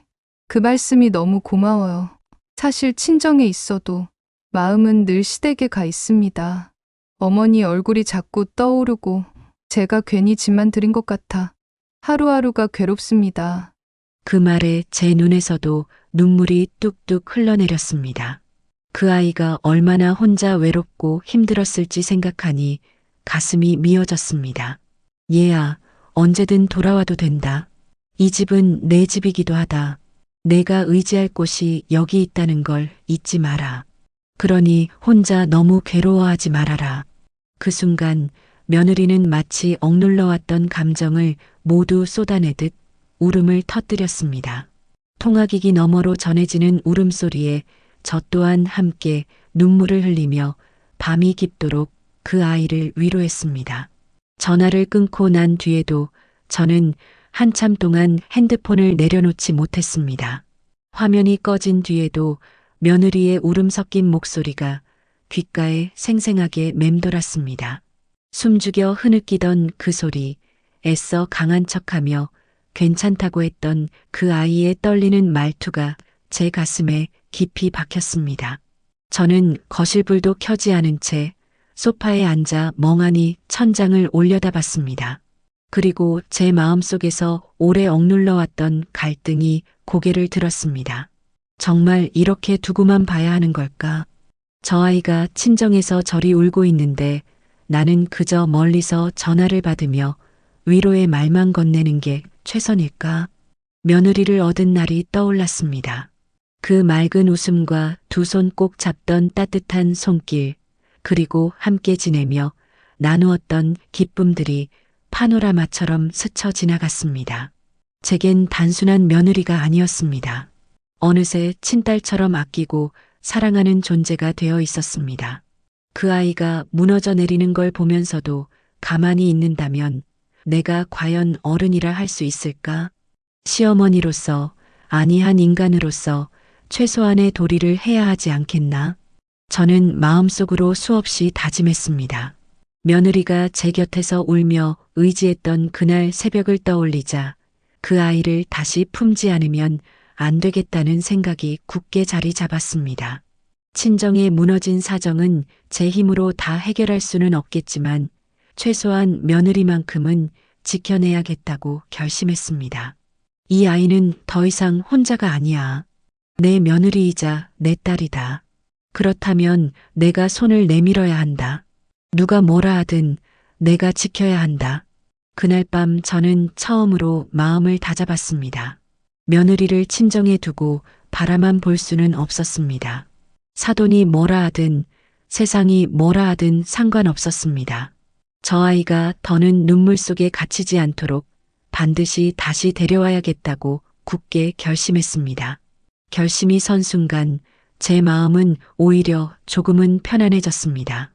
그 말씀이 너무 고마워요. 사실 친정에 있어도 마음은 늘 시댁에 가 있습니다. 어머니 얼굴이 자꾸 떠오르고 제가 괜히 짐만 들인 것 같아 하루하루가 괴롭습니다. 그 말에 제 눈에서도 눈물이 뚝뚝 흘러내렸습니다. 그 아이가 얼마나 혼자 외롭고 힘들었을지 생각하니 가슴이 미어졌습니다. 얘야, 언제든 돌아와도 된다. 이 집은 내 집이기도 하다. 내가 의지할 곳이 여기 있다는 걸 잊지 마라. 그러니 혼자 너무 괴로워하지 말아라. 그 순간 며느리는 마치 억눌러왔던 감정을 모두 쏟아내듯 울음을 터뜨렸습니다. 통화기기 너머로 전해지는 울음소리에 저 또한 함께 눈물을 흘리며 밤이 깊도록 그 아이를 위로했습니다. 전화를 끊고 난 뒤에도 저는 한참 동안 핸드폰을 내려놓지 못했습니다. 화면이 꺼진 뒤에도 며느리의 울음 섞인 목소리가 귓가에 생생하게 맴돌았습니다. 숨죽여 흐느끼던 그 소리, 애써 강한 척하며 괜찮다고 했던 그 아이의 떨리는 말투가 제 가슴에 깊이 박혔습니다. 저는 거실불도 켜지 않은 채 소파에 앉아 멍하니 천장을 올려다봤습니다. 그리고 제 마음속에서 오래 억눌러왔던 갈등이 고개를 들었습니다. 정말 이렇게 두고만 봐야 하는 걸까? 저 아이가 친정에서 저리 울고 있는데 나는 그저 멀리서 전화를 받으며 위로의 말만 건네는 게 최선일까? 며느리를 얻은 날이 떠올랐습니다. 그 맑은 웃음과 두 손 꼭 잡던 따뜻한 손길, 그리고 함께 지내며 나누었던 기쁨들이 파노라마처럼 스쳐 지나갔습니다. 제겐 단순한 며느리가 아니었습니다. 어느새 친딸처럼 아끼고 사랑하는 존재가 되어 있었습니다. 그 아이가 무너져 내리는 걸 보면서도 가만히 있는다면 내가 과연 어른이라 할 수 있을까? 시어머니로서, 아니 한 인간으로서 최소한의 도리를 해야 하지 않겠나? 저는 마음속으로 수없이 다짐했습니다. 며느리가 제 곁에서 울며 의지했던 그날 새벽을 떠올리자 그 아이를 다시 품지 않으면 안 되겠다는 생각이 굳게 자리 잡았습니다. 친정에 무너진 사정은 제 힘으로 다 해결할 수는 없겠지만 최소한 며느리만큼은 지켜내야겠다고 결심했습니다. 이 아이는 더 이상 혼자가 아니야. 내 며느리이자 내 딸이다. 그렇다면 내가 손을 내밀어야 한다. 누가 뭐라 하든 내가 지켜야 한다. 그날 밤 저는 처음으로 마음을 다잡았습니다. 며느리를 친정에 두고 바라만 볼 수는 없었습니다. 사돈이 뭐라 하든 세상이 뭐라 하든 상관없었습니다. 저 아이가 더는 눈물 속에 갇히지 않도록 반드시 다시 데려와야겠다고 굳게 결심했습니다. 결심이 선 순간 제 마음은 오히려 조금은 편안해졌습니다.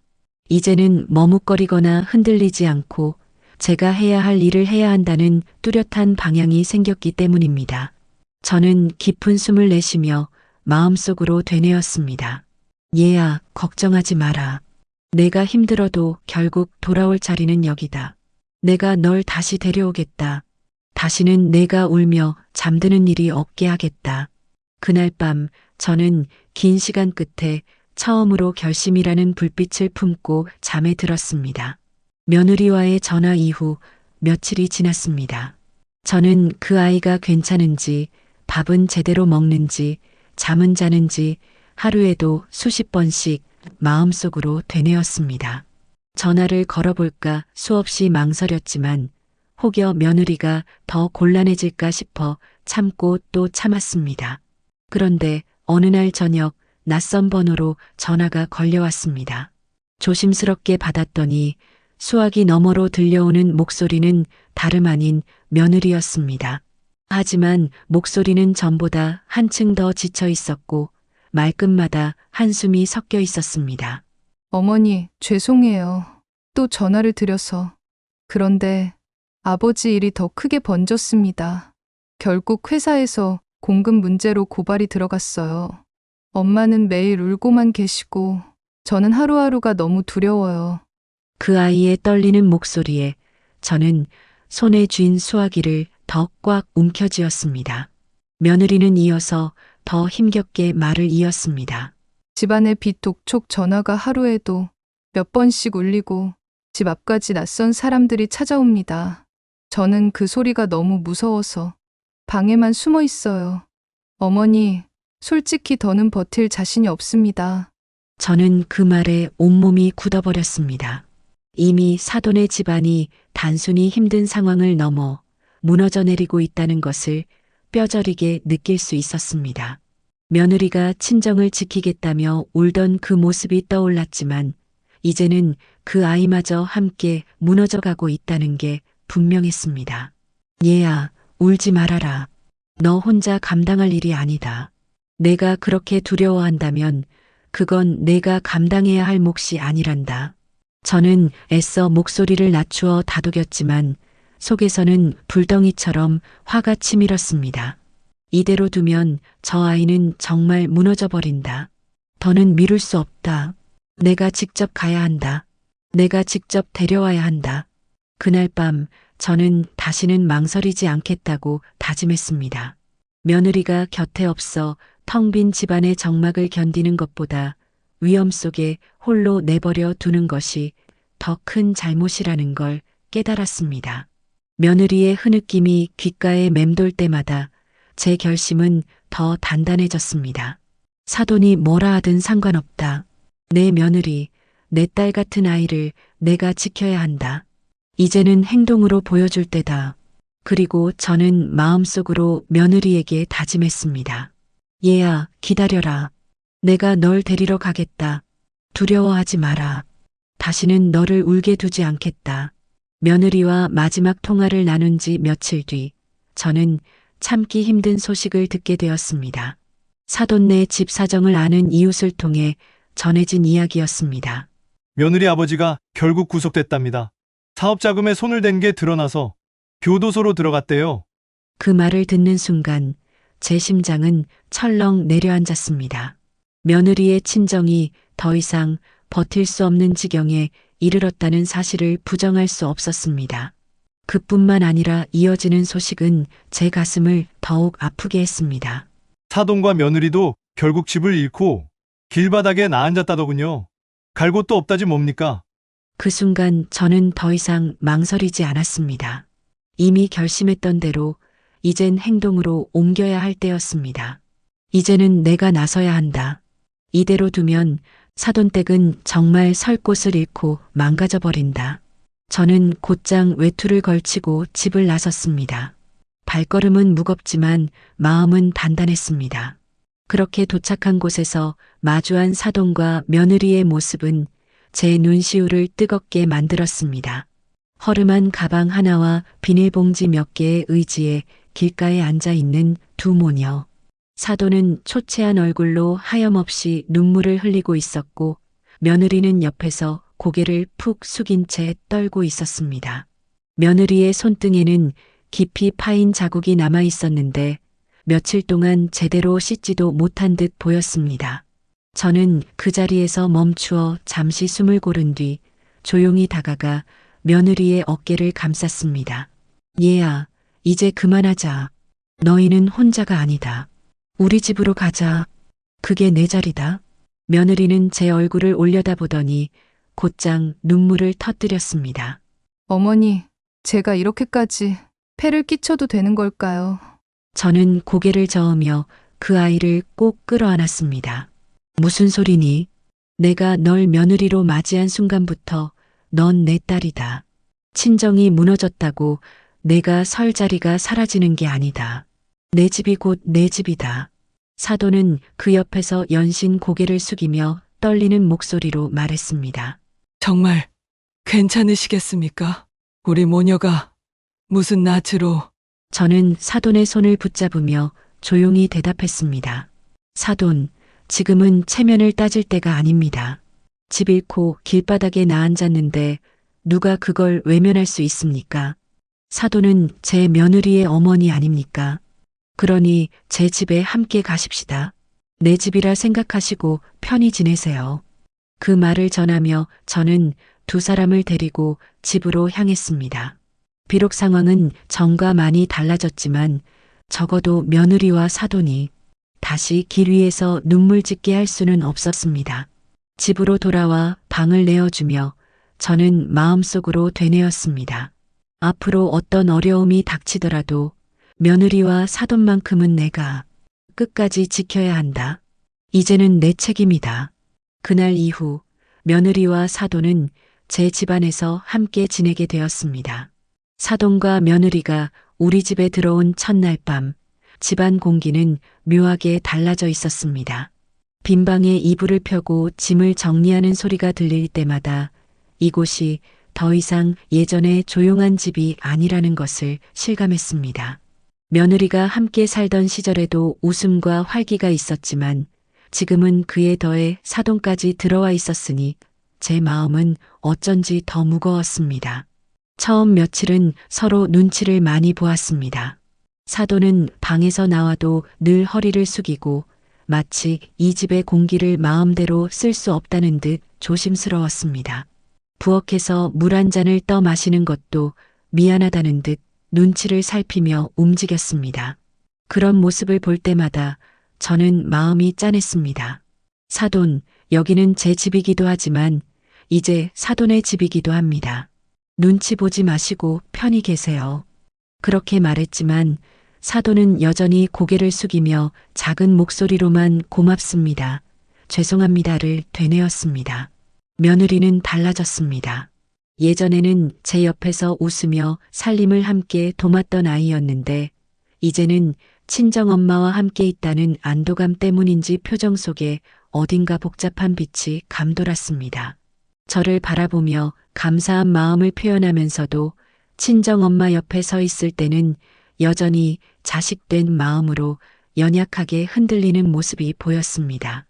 이제는 머뭇거리거나 흔들리지 않고 제가 해야 할 일을 해야 한다는 뚜렷한 방향이 생겼기 때문입니다. 저는 깊은 숨을 내쉬며 마음속으로 되뇌었습니다. 얘야, 걱정하지 마라. 내가 힘들어도 결국 돌아올 자리는 여기다. 내가 널 다시 데려오겠다. 다시는 내가 울며 잠드는 일이 없게 하겠다. 그날 밤 저는 긴 시간 끝에 처음으로 결심이라는 불빛을 품고 잠에 들었습니다. 며느리와의 전화 이후 며칠이 지났습니다. 저는 그 아이가 괜찮은지, 밥은 제대로 먹는지, 잠은 자는지 하루에도 수십 번씩 마음속으로 되뇌었습니다. 전화를 걸어볼까 수없이 망설였지만 혹여 며느리가 더 곤란해질까 싶어 참고 또 참았습니다. 그런데 어느 날 저녁 낯선 번호로 전화가 걸려왔습니다. 조심스럽게 받았더니 수화기 너머로 들려오는 목소리는 다름 아닌 며느리였습니다. 하지만 목소리는 전보다 한층 더 지쳐 있었고 말끝마다 한숨이 섞여 있었습니다. 어머니, 죄송해요. 또 전화를 드려서. 그런데 아버지 일이 더 크게 번졌습니다. 결국 회사에서 공급 문제로 고발이 들어갔어요. 엄마는 매일 울고만 계시고 저는 하루하루가 너무 두려워요. 그 아이의 떨리는 목소리에 저는 손에 쥔 수화기를 더 꽉 움켜쥐었습니다. 며느리는 이어서 더 힘겹게 말을 이었습니다. 집안의 비독촉 전화가 하루에도 몇 번씩 울리고 집 앞까지 낯선 사람들이 찾아옵니다. 저는 그 소리가 너무 무서워서 방에만 숨어 있어요. 어머니, 솔직히 더는 버틸 자신이 없습니다. 저는 그 말에 온몸이 굳어버렸습니다. 이미 사돈의 집안이 단순히 힘든 상황을 넘어 무너져 내리고 있다는 것을 뼈저리게 느낄 수 있었습니다. 며느리가 친정을 지키겠다며 울던 그 모습이 떠올랐지만 이제는 그 아이마저 함께 무너져가고 있다는 게 분명했습니다. 얘야, 울지 말아라. 너 혼자 감당할 일이 아니다. 내가 그렇게 두려워한다면 그건 내가 감당해야 할 몫이 아니란다. 저는 애써 목소리를 낮추어 다독였지만 속에서는 불덩이처럼 화가 치밀었습니다. 이대로 두면 저 아이는 정말 무너져 버린다. 더는 미룰 수 없다. 내가 직접 가야 한다. 내가 직접 데려와야 한다. 그날 밤 저는 다시는 망설이지 않겠다고 다짐했습니다. 며느리가 곁에 없어 텅 빈 집안의 정막을 견디는 것보다 위험 속에 홀로 내버려 두는 것이 더 큰 잘못이라는 걸 깨달았습니다. 며느리의 흐느낌이 귓가에 맴돌 때마다 제 결심은 더 단단해졌습니다. 사돈이 뭐라 하든 상관없다. 내 며느리, 내 딸 같은 아이를 내가 지켜야 한다. 이제는 행동으로 보여줄 때다. 그리고 저는 마음속으로 며느리에게 다짐했습니다. 얘야, 기다려라. 내가 널 데리러 가겠다. 두려워하지 마라. 다시는 너를 울게 두지 않겠다. 며느리와 마지막 통화를 나눈 지 며칠 뒤 저는 참기 힘든 소식을 듣게 되었습니다. 사돈네 집 사정을 아는 이웃을 통해 전해진 이야기였습니다. 며느리 아버지가 결국 구속됐답니다. 사업 자금에 손을 댄 게 드러나서 교도소로 들어갔대요. 그 말을 듣는 순간 제 심장은 철렁 내려앉았습니다. 며느리의 친정이 더 이상 버틸 수 없는 지경에 이르렀다는 사실을 부정할 수 없었습니다. 그뿐만 아니라 이어지는 소식은 제 가슴을 더욱 아프게 했습니다. 사돈과 며느리도 결국 집을 잃고 길바닥에 나앉았다더군요. 갈 곳도 없다지 뭡니까? 그 순간 저는 더 이상 망설이지 않았습니다. 이미 결심했던 대로 이젠 행동으로 옮겨야 할 때였습니다. 이제는 내가 나서야 한다. 이대로 두면 사돈댁은 정말 설 곳을 잃고 망가져 버린다. 저는 곧장 외투를 걸치고 집을 나섰습니다. 발걸음은 무겁지만 마음은 단단했습니다. 그렇게 도착한 곳에서 마주한 사돈과 며느리의 모습은 제 눈시울을 뜨겁게 만들었습니다. 허름한 가방 하나와 비닐봉지 몇 개의 의지에 길가에 앉아 있는 두 모녀. 사돈은 초췌한 얼굴로 하염없이 눈물을 흘리고 있었고 며느리는 옆에서 고개를 푹 숙인 채 떨고 있었습니다. 며느리의 손등에는 깊이 파인 자국이 남아 있었는데 며칠 동안 제대로 씻지도 못한 듯 보였습니다. 저는 그 자리에서 멈추어 잠시 숨을 고른 뒤 조용히 다가가 며느리의 어깨를 감쌌습니다. 얘야, 이제 그만하자. 너희는 혼자가 아니다. 우리 집으로 가자. 그게 내 자리다. 며느리는 제 얼굴을 올려다보더니 곧장 눈물을 터뜨렸습니다. 어머니, 제가 이렇게까지 폐를 끼쳐도 되는 걸까요? 저는 고개를 저으며 그 아이를 꼭 끌어안았습니다. 무슨 소리니? 내가 널 며느리로 맞이한 순간부터 넌 내 딸이다. 친정이 무너졌다고 내가 설 자리가 사라지는 게 아니다. 내 집이 곧 내 집이다. 사돈은 그 옆에서 연신 고개를 숙이며 떨리는 목소리로 말했습니다. 정말 괜찮으시겠습니까? 우리 모녀가 무슨 낯으로. 저는 사돈의 손을 붙잡으며 조용히 대답했습니다. 사돈, 지금은 체면을 따질 때가 아닙니다. 집 잃고 길바닥에 나앉았는데 누가 그걸 외면할 수 있습니까? 사돈은 제 며느리의 어머니 아닙니까? 그러니 제 집에 함께 가십시다. 내 집이라 생각하시고 편히 지내세요. 그 말을 전하며 저는 두 사람을 데리고 집으로 향했습니다. 비록 상황은 전과 많이 달라졌지만 적어도 며느리와 사돈이 다시 길 위에서 눈물 짓게 할 수는 없었습니다. 집으로 돌아와 방을 내어주며 저는 마음속으로 되뇌었습니다. 앞으로 어떤 어려움이 닥치더라도 며느리와 사돈만큼은 내가 끝까지 지켜야 한다. 이제는 내 책임이다. 그날 이후 며느리와 사돈은 제 집안에서 함께 지내게 되었습니다. 사돈과 며느리가 우리 집에 들어온 첫날 밤, 집안 공기는 묘하게 달라져 있었습니다. 빈 방에 이불을 펴고 짐을 정리하는 소리가 들릴 때마다 이곳이 더 이상 예전의 조용한 집이 아니라는 것을 실감했습니다. 며느리가 함께 살던 시절에도 웃음과 활기가 있었지만 지금은 그에 더해 사돈까지 들어와 있었으니 제 마음은 어쩐지 더 무거웠습니다. 처음 며칠은 서로 눈치를 많이 보았습니다. 사돈은 방에서 나와도 늘 허리를 숙이고 마치 이 집의 공기를 마음대로 쓸 수 없다는 듯 조심스러웠습니다. 부엌에서 물 한 잔을 떠 마시는 것도 미안하다는 듯 눈치를 살피며 움직였습니다. 그런 모습을 볼 때마다 저는 마음이 짠했습니다. 사돈, 여기는 제 집이기도 하지만 이제 사돈의 집이기도 합니다. 눈치 보지 마시고 편히 계세요. 그렇게 말했지만 사돈은 여전히 고개를 숙이며 작은 목소리로만 고맙습니다. 죄송합니다를 되뇌었습니다. 며느리는 달라졌습니다. 예전에는 제 옆에서 웃으며 살림을 함께 도맡던 아이였는데 이제는 친정엄마와 함께 있다는 안도감 때문인지 표정 속에 어딘가 복잡한 빛이 감돌았습니다. 저를 바라보며 감사한 마음을 표현하면서도 친정엄마 옆에 서 있을 때는 여전히 자식된 마음으로 연약하게 흔들리는 모습이 보였습니다.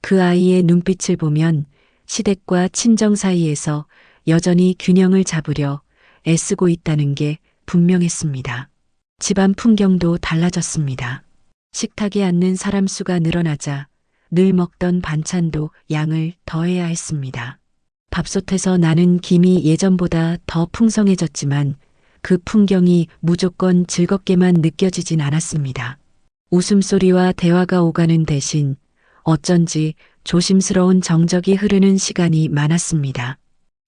그 아이의 눈빛을 보면 시댁과 친정 사이에서 여전히 균형을 잡으려 애쓰고 있다는 게 분명했습니다. 집안 풍경도 달라졌습니다. 식탁에 앉는 사람 수가 늘어나자 늘 먹던 반찬도 양을 더해야 했습니다. 밥솥에서 나는 김이 예전보다 더 풍성해졌지만 그 풍경이 무조건 즐겁게만 느껴지진 않았습니다. 웃음소리와 대화가 오가는 대신 어쩐지 조심스러운 정적이 흐르는 시간이 많았습니다.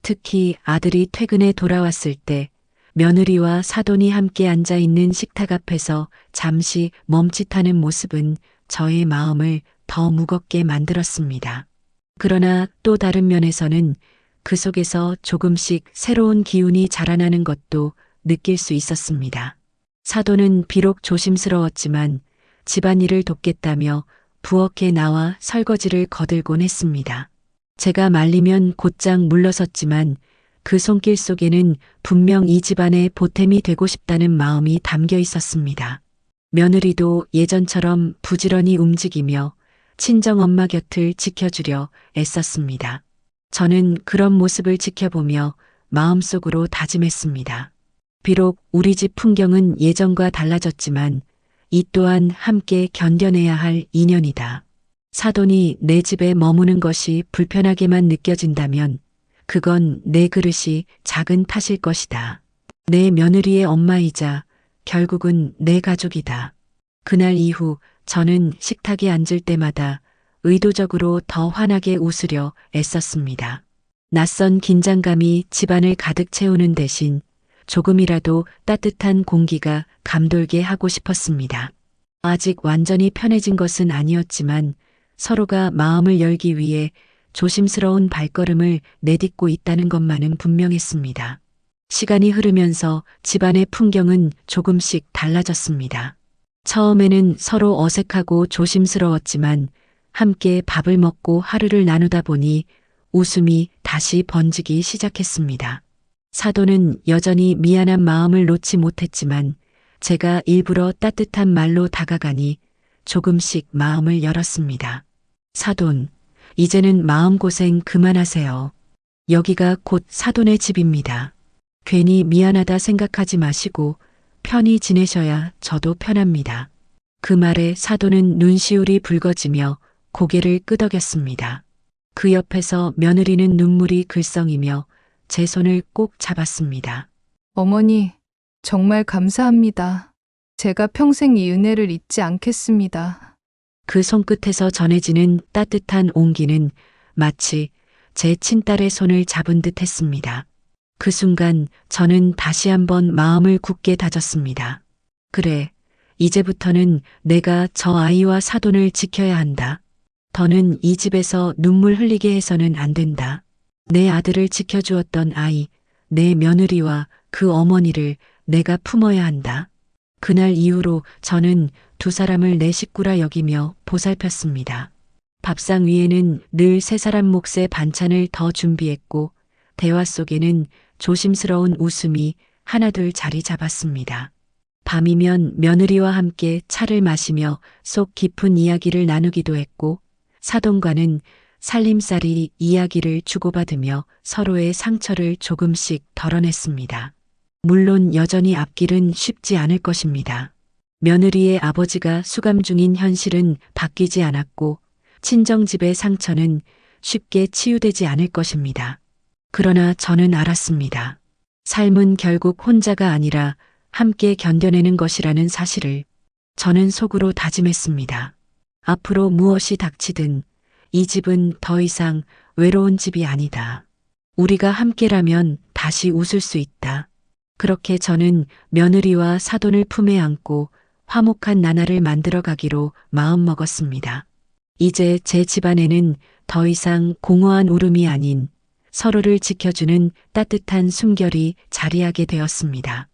특히 아들이 퇴근해 돌아왔을 때 며느리와 사돈이 함께 앉아 있는 식탁 앞에서 잠시 멈칫하는 모습은 저의 마음을 더 무겁게 만들었습니다. 그러나 또 다른 면에서는 그 속에서 조금씩 새로운 기운이 자라나는 것도 느낄 수 있었습니다. 사돈은 비록 조심스러웠지만 집안일을 돕겠다며 부엌에 나와 설거지를 거들곤 했습니다. 제가 말리면 곧장 물러섰지만 그 손길 속에는 분명 이 집안의 보탬이 되고 싶다는 마음이 담겨 있었습니다. 며느리도 예전처럼 부지런히 움직이며 친정엄마 곁을 지켜주려 애썼습니다. 저는 그런 모습을 지켜보며 마음속으로 다짐했습니다. 비록 우리 집 풍경은 예전과 달라졌지만 이 또한 함께 견뎌내야 할 인연이다. 사돈이 내 집에 머무는 것이 불편하게만 느껴진다면 그건 내 그릇이 작은 탓일 것이다. 내 며느리의 엄마이자 결국은 내 가족이다. 그날 이후 저는 식탁에 앉을 때마다 의도적으로 더 환하게 웃으려 애썼습니다. 낯선 긴장감이 집안을 가득 채우는 대신 조금이라도 따뜻한 공기가 감돌게 하고 싶었습니다. 아직 완전히 편해진 것은 아니었지만 서로가 마음을 열기 위해 조심스러운 발걸음을 내딛고 있다는 것만은 분명했습니다. 시간이 흐르면서 집안의 풍경은 조금씩 달라졌습니다. 처음에는 서로 어색하고 조심스러웠지만 함께 밥을 먹고 하루를 나누다 보니 웃음이 다시 번지기 시작했습니다. 사돈은 여전히 미안한 마음을 놓지 못했지만 제가 일부러 따뜻한 말로 다가가니 조금씩 마음을 열었습니다. 사돈, 이제는 마음고생 그만하세요. 여기가 곧 사돈의 집입니다. 괜히 미안하다 생각하지 마시고 편히 지내셔야 저도 편합니다. 그 말에 사돈은 눈시울이 붉어지며 고개를 끄덕였습니다. 그 옆에서 며느리는 눈물이 글썽이며 제 손을 꼭 잡았습니다. 어머니, 정말 감사합니다. 제가 평생 이 은혜를 잊지 않겠습니다. 그 손끝에서 전해지는 따뜻한 온기는 마치 제 친딸의 손을 잡은 듯 했습니다. 그 순간 저는 다시 한번 마음을 굳게 다졌습니다. 그래, 이제부터는 내가 저 아이와 사돈을 지켜야 한다. 더는 이 집에서 눈물 흘리게 해서는 안 된다. 내 아들을 지켜주었던 아이, 내 며느리와 그 어머니를 내가 품어야 한다. 그날 이후로 저는 두 사람을 내 식구라 여기며 보살폈습니다. 밥상 위에는 늘 세 사람 몫의 반찬을 더 준비했고 대화 속에는 조심스러운 웃음이 하나둘 자리 잡았습니다. 밤이면 며느리와 함께 차를 마시며 속 깊은 이야기를 나누기도 했고 사돈과는 살림살이 이야기를 주고받으며 서로의 상처를 조금씩 덜어냈습니다. 물론 여전히 앞길은 쉽지 않을 것입니다. 며느리의 아버지가 수감 중인 현실은 바뀌지 않았고 친정집의 상처는 쉽게 치유되지 않을 것입니다. 그러나 저는 알았습니다. 삶은 결국 혼자가 아니라 함께 견뎌내는 것이라는 사실을 저는 속으로 다짐했습니다. 앞으로 무엇이 닥치든 이 집은 더 이상 외로운 집이 아니다. 우리가 함께라면 다시 웃을 수 있다. 그렇게 저는 며느리와 사돈을 품에 안고 화목한 나날을 만들어 가기로 마음먹었습니다. 이제 제 집안에는 더 이상 공허한 울음이 아닌 서로를 지켜주는 따뜻한 숨결이 자리하게 되었습니다.